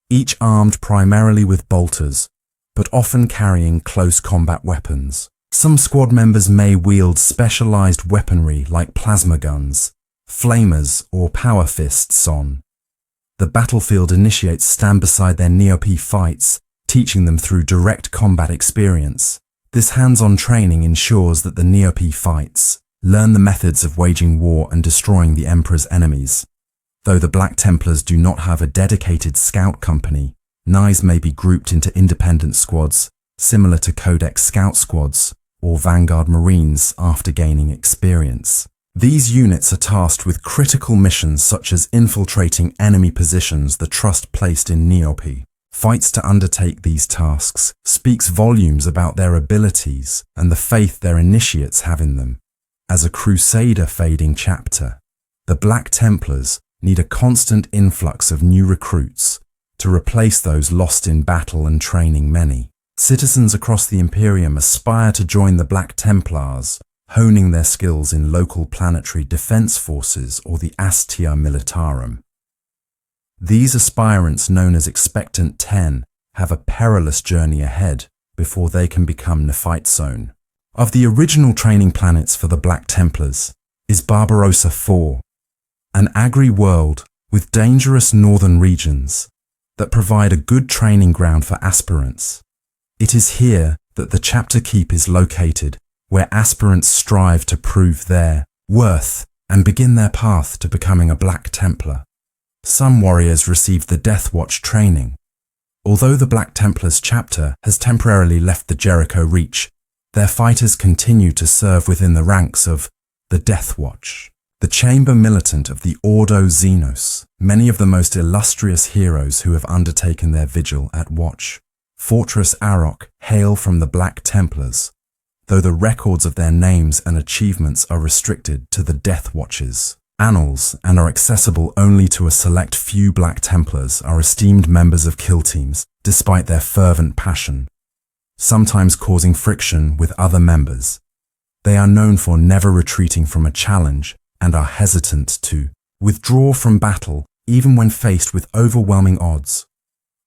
each armed primarily with bolters, but often carrying close combat weapons. Some squad members may wield specialized weaponry like plasma guns, flamers, or power fists on. The battlefield initiates stand beside their Neop fights, teaching them through direct combat experience. This hands-on training ensures that the Neop fights learn the methods of waging war and destroying the Emperor's enemies. Though the Black Templars do not have a dedicated scout company, Knights may be grouped into independent squads, similar to Codex Scout squads or Vanguard Marines after gaining experience. These units are tasked with critical missions such as infiltrating enemy positions the trust placed in Neop. Fights to undertake these tasks speaks volumes about their abilities and the faith their initiates have in them. As a Crusader fading chapter, the Black Templars need a constant influx of new recruits to replace those lost in battle and training many. Citizens across the Imperium aspire to join the Black Templars, honing their skills in local planetary defense forces or the Astia Militarum. These aspirants, known as Expectant 10, have a perilous journey ahead before they can become Nephite Zone. Of the original training planets for the Black Templars is Barbarossa 4, an agri world with dangerous northern regions that provide a good training ground for aspirants. It is here that the chapter keep is located, where aspirants strive to prove their worth and begin their path to becoming a Black Templar. Some warriors receive the Death Watch training. Although the Black Templars chapter has temporarily left the Jericho Reach, their fighters continue to serve within the ranks of the Death Watch, the chamber militant of the Ordo Xenos, many of the most illustrious heroes who have undertaken their vigil at Watch. Fortress Arok hail from the Black Templars, though the records of their names and achievements are restricted to the Death Watch's annals and are accessible only to a select few. Black Templars are esteemed members of kill teams despite their fervent passion, sometimes causing friction with other members. They are known for never retreating from a challenge and are hesitant to withdraw from battle even when faced with overwhelming odds.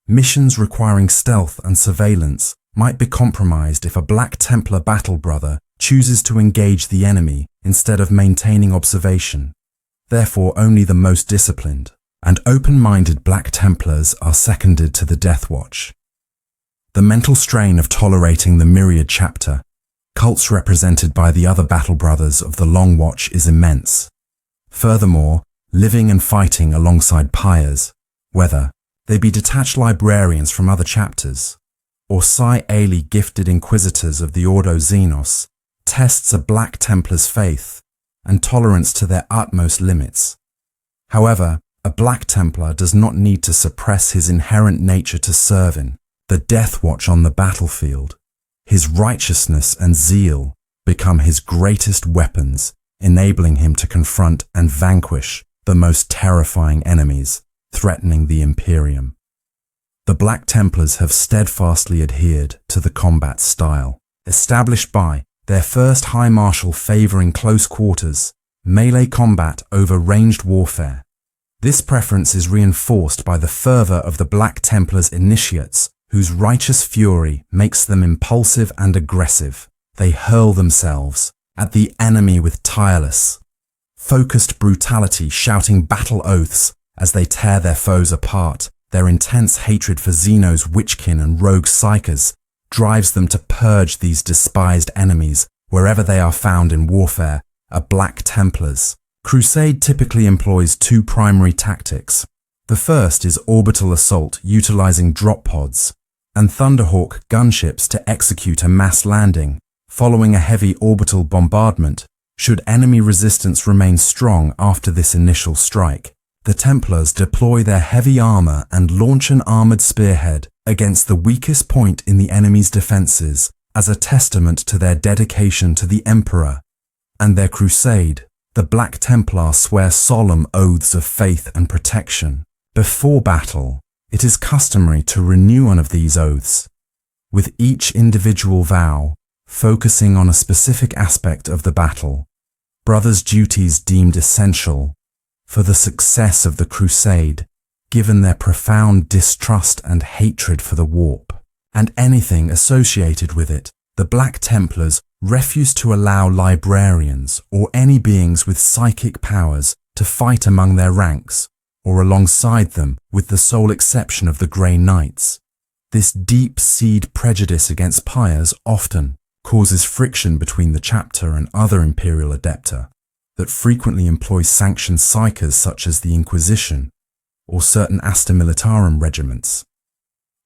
Missions requiring stealth and surveillance might be compromised if a Black Templar battle brother chooses to engage the enemy instead of maintaining observation. Therefore, only the most disciplined and open-minded Black Templars are seconded to the Death Watch. The mental strain of tolerating the Myriad chapter, cults represented by the other battle brothers of the Long Watch, is immense. Furthermore, living and fighting alongside pyres, whether they be detached librarians from other chapters or Psi Ailey gifted inquisitors of the Ordo Xenos, tests a Black Templar's faith and tolerance to their utmost limits. However, a Black Templar does not need to suppress his inherent nature to serve in the Death Watch on the battlefield. His righteousness and zeal become his greatest weapons, enabling him to confront and vanquish the most terrifying enemies threatening the Imperium. The Black Templars have steadfastly adhered to the combat style established by their first High Marshal, favouring close quarters, melee combat over ranged warfare. This preference is reinforced by the fervour of the Black Templars initiates, whose righteous fury makes them impulsive and aggressive. They hurl themselves at the enemy with tireless, focused brutality, shouting battle oaths as they tear their foes apart. Their intense hatred for Xenos, Witchkin and rogue psychers drives them to purge these despised enemies wherever they are found in warfare. A Black Templars crusade typically employs two primary tactics. The first is orbital assault, utilizing drop pods and Thunderhawk gunships to execute a mass landing, following a heavy orbital bombardment. Should enemy resistance remain strong after this initial strike, the Templars deploy their heavy armor and launch an armored spearhead against the weakest point in the enemy's defenses as a testament to their dedication to the Emperor and their crusade. The Black Templars swear solemn oaths of faith and protection. Before battle, it is customary to renew one of these oaths, with each individual vow focusing on a specific aspect of the battle. Brothers' duties deemed essential for the success of the crusade, given their profound distrust and hatred for the warp and anything associated with it. The Black Templars refused to allow librarians or any beings with psychic powers to fight among their ranks or alongside them, with the sole exception of the Grey Knights. This deep-seated prejudice against pyres often causes friction between the chapter and other Imperial adepta that frequently employ sanctioned psychers such as the Inquisition or certain Asta Militarum regiments.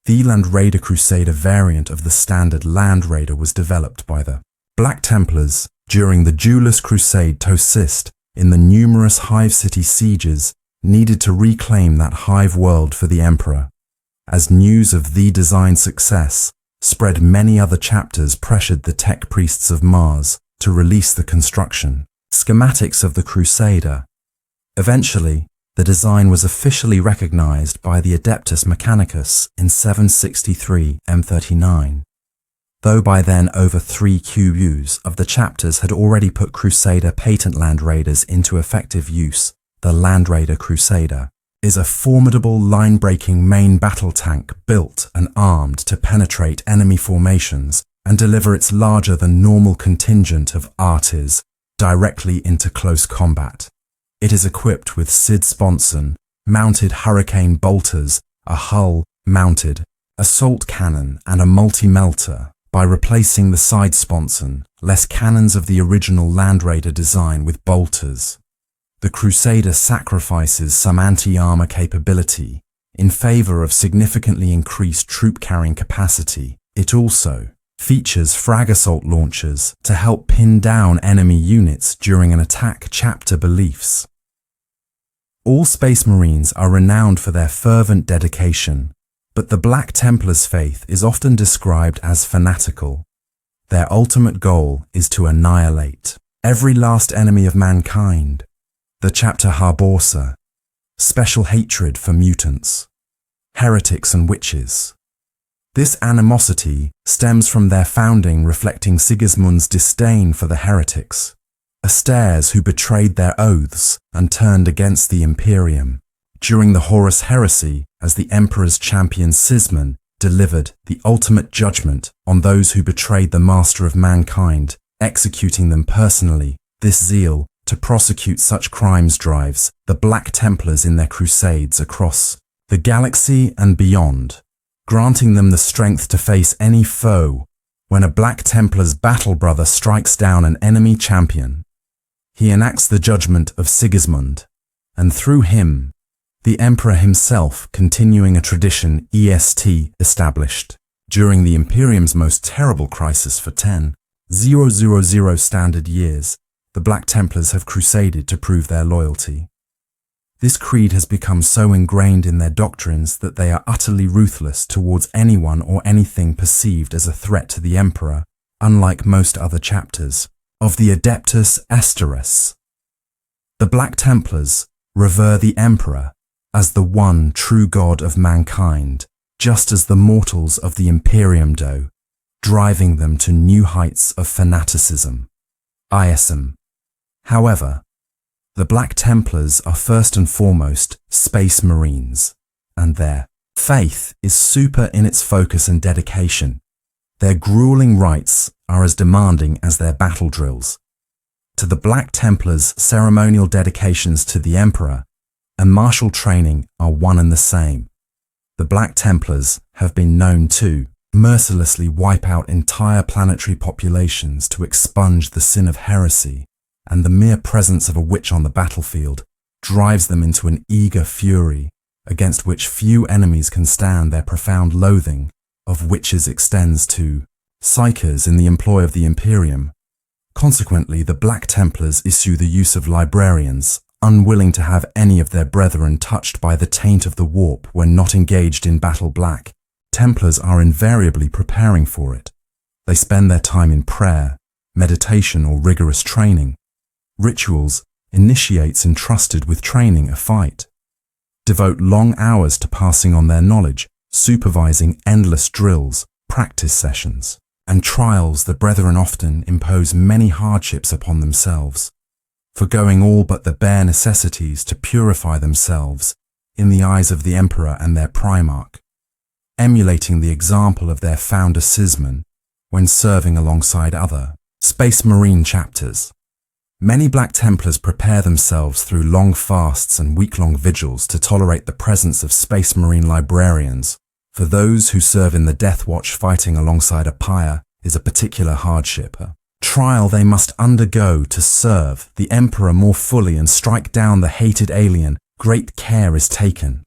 The Land Raider Crusader variant of the standard Land Raider was developed by the Black Templars during the Zealous Crusade to assist in the numerous Hive City sieges needed to reclaim that Hive world for the Emperor. As news of the design's success spread, many other chapters pressured the tech priests of Mars to release the construction schematics of the Crusader. Eventually, the design was officially recognized by the Adeptus Mechanicus in 763 M39. Though by then over 3 QUs of the chapters had already put Crusader patent Land Raiders into effective use, the Land Raider Crusader is a formidable line-breaking main battle tank built and armed to penetrate enemy formations and deliver its larger-than-normal contingent of arties directly into close combat. It is equipped with Sid Sponson mounted Hurricane bolters, a hull-mounted assault cannon and a multi-melter by replacing the side sponson-less cannons of the original Land Raider design with bolters. The Crusader sacrifices some anti-armor capability in favor of significantly increased troop-carrying capacity. It also features frag assault launchers to help pin down enemy units during an attack. Chapter beliefs. All Space Marines are renowned for their fervent dedication, but the Black Templars' faith is often described as fanatical. Their ultimate goal is to annihilate every last enemy of mankind. The chapter harbors a special hatred for mutants, heretics and witches. This animosity stems from their founding, reflecting Sigismund's disdain for the heretics, austes who betrayed their oaths and turned against the Imperium. During the Horus Heresy, as the Emperor's champion Sismon delivered the ultimate judgment on those who betrayed the Master of Mankind, executing them personally. This zeal to prosecute such crimes drives the Black Templars in their crusades across the galaxy and beyond, granting them the strength to face any foe. When a Black Templar's battle brother strikes down an enemy champion, he enacts the judgment of Sigismund, and through him, the Emperor himself, continuing a tradition EST established during the Imperium's most terrible crisis for 10,000 standard years. The Black Templars have crusaded to prove their loyalty. This creed has become so ingrained in their doctrines that they are utterly ruthless towards anyone or anything perceived as a threat to the Emperor, unlike most other chapters of the Adeptus Asteris. The Black Templars revere the Emperor as the one true God of mankind, just as the mortals of the Imperium do, driving them to new heights of fanaticism. ISM. However, the Black Templars are first and foremost Space Marines, and their faith is super in its focus and dedication. Their grueling rites are as demanding as their battle drills. To the Black Templars, ceremonial dedications to the Emperor and martial training are one and the same. The Black Templars have been known to mercilessly wipe out entire planetary populations to expunge the sin of heresy, and the mere presence of a witch on the battlefield drives them into an eager fury against which few enemies can stand. Their profound loathing of witches extends to psychers in the employ of the Imperium. Consequently, the Black Templars issue the use of librarians, unwilling to have any of their brethren touched by the taint of the warp when not engaged in battle. Black Templars are invariably preparing for it. They spend their time in prayer, meditation, or rigorous training. Rituals, initiates entrusted with training a fight. Devote long hours to passing on their knowledge, supervising endless drills, practice sessions, and trials. The brethren often impose many hardships upon themselves, forgoing all but the bare necessities to purify themselves in the eyes of the emperor and their primarch, emulating the example of their founder Sisman when serving alongside other Space Marine chapters. Many Black Templars prepare themselves through long fasts and week-long vigils to tolerate the presence of Space Marine librarians. For those who serve in the Death Watch, fighting alongside a pyre is a particular hardship, a trial they must undergo to serve the Emperor more fully and strike down the hated alien. Great care is taken.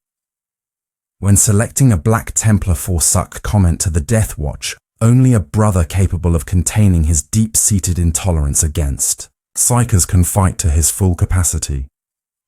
When selecting a Black Templar Forsuck, comment to the Death Watch, only a brother capable of containing his deep-seated intolerance against Psychers can fight to his full capacity.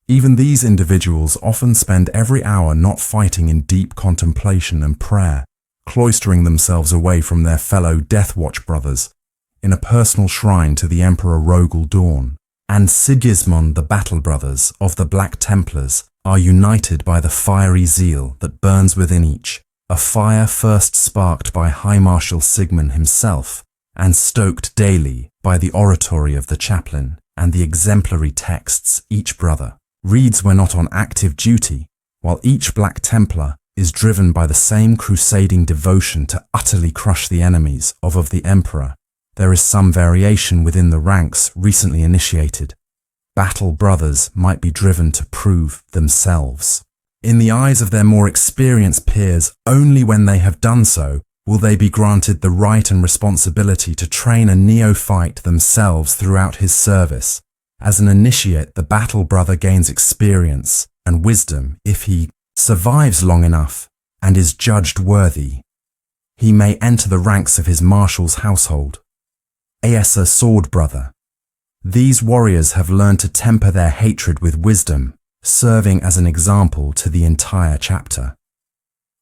Even these individuals often spend every hour not fighting in deep contemplation and prayer, cloistering themselves away from their fellow Death Watch brothers in a personal shrine to the Emperor Rogel Dawn. And Sigismund, the Battle Brothers of the Black Templars, are united by the fiery zeal that burns within each, a fire first sparked by High Marshal Sigmund himself and stoked daily by the oratory of the chaplain and the exemplary texts each brother reads when not on active duty, while each Black Templar is driven by the same crusading devotion to utterly crush the enemies of the Emperor. There is some variation within the ranks recently initiated. Battle Brothers might be driven to prove themselves in the eyes of their more experienced peers. Only when they have done so will they be granted the right and responsibility to train a neophyte themselves throughout his service. As an initiate, the Battle Brother gains experience and wisdom. If he survives long enough and is judged worthy, he may enter the ranks of his Marshal's household. Asa Sword Brother. These warriors have learned to temper their hatred with wisdom, serving as an example to the entire chapter.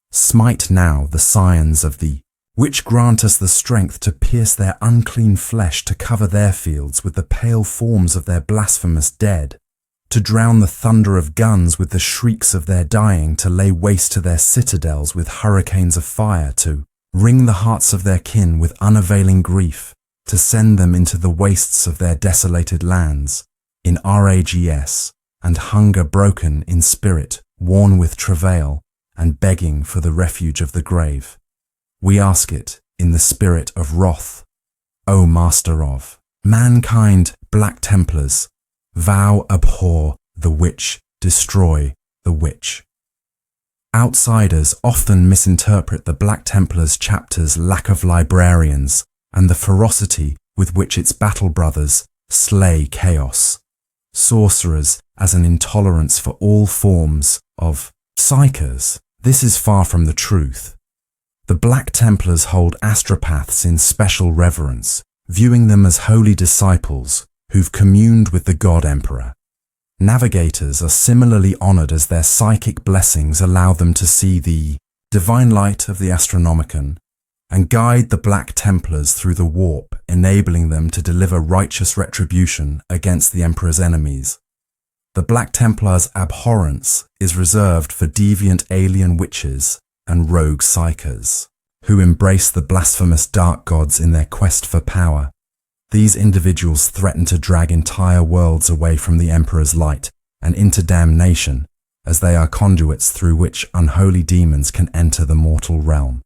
Smite now the scions of the which grant us the strength to pierce their unclean flesh, to cover their fields with the pale forms of their blasphemous dead, to drown the thunder of guns with the shrieks of their dying, to lay waste to their citadels with hurricanes of fire, to wring the hearts of their kin with unavailing grief, to send them into the wastes of their desolated lands, in rags and hunger, broken in spirit, worn with travail, and begging for the refuge of the grave. We ask it in the spirit of wrath, O Master of mankind. Black Templars, vow, abhor the witch, destroy the witch. Outsiders often misinterpret the Black Templars chapter's lack of librarians and the ferocity with which its battle brothers slay chaos, sorcerers as an intolerance for all forms of psychers. This is far from the truth. The Black Templars hold astropaths in special reverence, viewing them as holy disciples who've communed with the God Emperor. Navigators are similarly honored, as their psychic blessings allow them to see the divine light of the Astronomicon and guide the Black Templars through the warp, enabling them to deliver righteous retribution against the Emperor's enemies. The Black Templars' abhorrence is reserved for deviant alien witches and rogue psychers, who embrace the blasphemous dark gods in their quest for power. These individuals threaten to drag entire worlds away from the Emperor's light and into damnation, as they are conduits through which unholy demons can enter the mortal realm.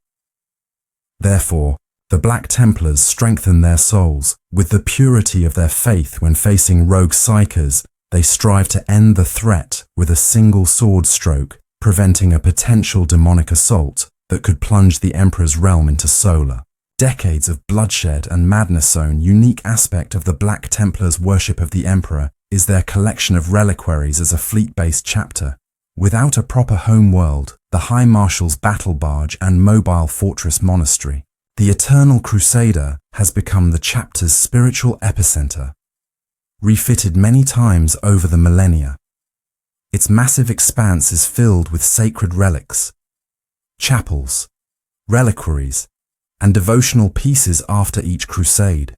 Therefore, the Black Templars strengthen their souls with the purity of their faith. When facing rogue psychers, they strive to end the threat with a single sword stroke, preventing a potential demonic assault that could plunge the Emperor's realm into solar. Decades of bloodshed and madness. Own unique aspect of the Black Templars' worship of the Emperor is their collection of reliquaries as a fleet-based chapter. Without a proper home world, the High Marshal's battle barge and mobile fortress monastery, the Eternal Crusader has become the chapter's spiritual epicenter. Refitted many times over the millennia, its massive expanse is filled with sacred relics, chapels, reliquaries, and devotional pieces after each crusade.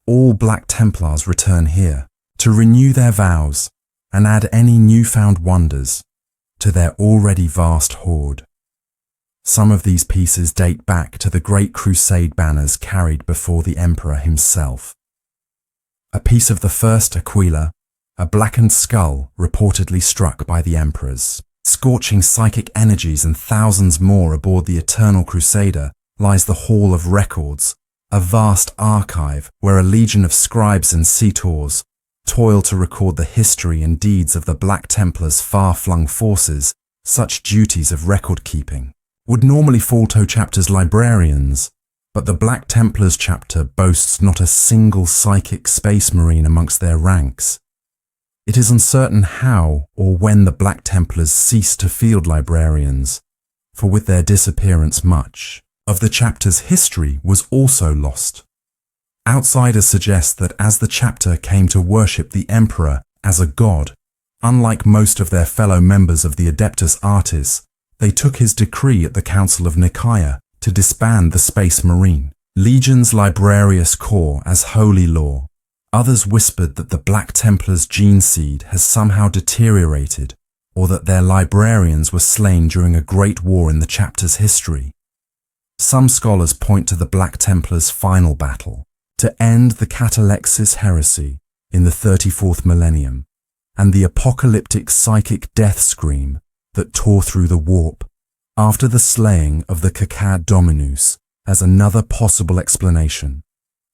All Black Templars return here to renew their vows and add any newfound wonders to their already vast hoard. Some of these pieces date back to the great crusade banners carried before the emperor himself. A piece of the first Aquila, a blackened skull reportedly struck by the emperors, scorching psychic energies, and thousands more aboard the Eternal Crusader, lies the Hall of Records, a vast archive where a legion of scribes and centaurs toil to record the history and deeds of the Black Templars' far-flung forces. Such duties of record-keeping would normally fall to chapter's librarians, but the Black Templars chapter boasts not a single psychic space marine amongst their ranks. It is uncertain how or when the Black Templars ceased to field librarians, for with their disappearance much of the chapter's history was also lost. Outsiders suggest that as the chapter came to worship the emperor as a god, unlike most of their fellow members of the Adeptus Artis, they took his decree at the Council of Nicaea to disband the Space Marine Legion's Librarius Corps as holy law. Others whispered that the Black Templars' gene seed has somehow deteriorated, or that their librarians were slain during a great war in the chapter's history. Some scholars point to the Black Templars' final battle to end the Catalexis heresy in the 34th millennium, and the apocalyptic psychic death scream that tore through the warp after the slaying of the Cacad Dominus as another possible explanation,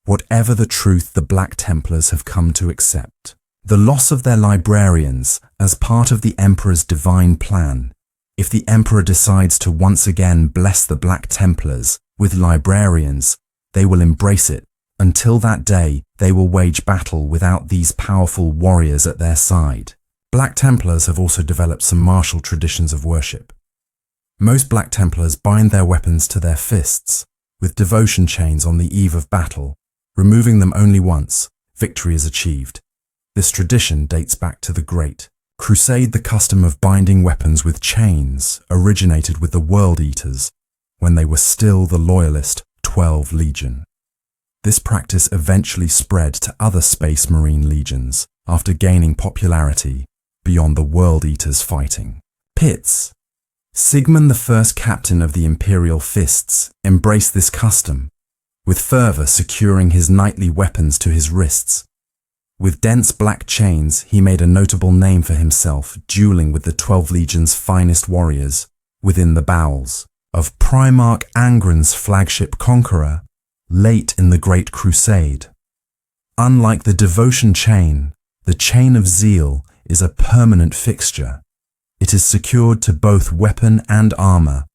whatever the truth the Black Templars have come to accept. The loss of their librarians as part of the Emperor's divine plan. If the Emperor decides to once again bless the Black Templars with librarians, they will embrace it. Until that day, they will wage battle without these powerful warriors at their side. Black Templars have also developed some martial traditions of worship. Most Black Templars bind their weapons to their fists, with devotion chains on the eve of battle. Removing them only once, victory is achieved. This tradition dates back to the Great Crusade. The custom of binding weapons with chains originated with the World Eaters when they were still the loyalist 12 Legion. This practice eventually spread to other Space Marine legions after gaining popularity beyond the World Eaters' fighting pits. Sigmund, the first captain of the Imperial Fists, embraced this custom, with fervor securing his knightly weapons to his wrists. With dense black chains, he made a notable name for himself, dueling with the 12 Legion's finest warriors within the bowels of Primarch Angren's flagship Conqueror, late in the Great Crusade. Unlike the devotion chain, the chain of zeal is a permanent fixture. It is secured to both weapon and armor,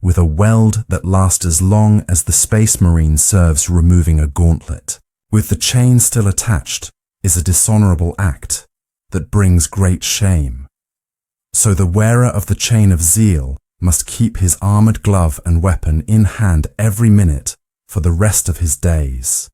with a weld that lasts as long as the Space Marine serves, removing a gauntlet. With the chain still attached is a dishonorable act that brings great shame. So the wearer of the chain of zeal must keep his armored glove and weapon in hand every minute for the rest of his days.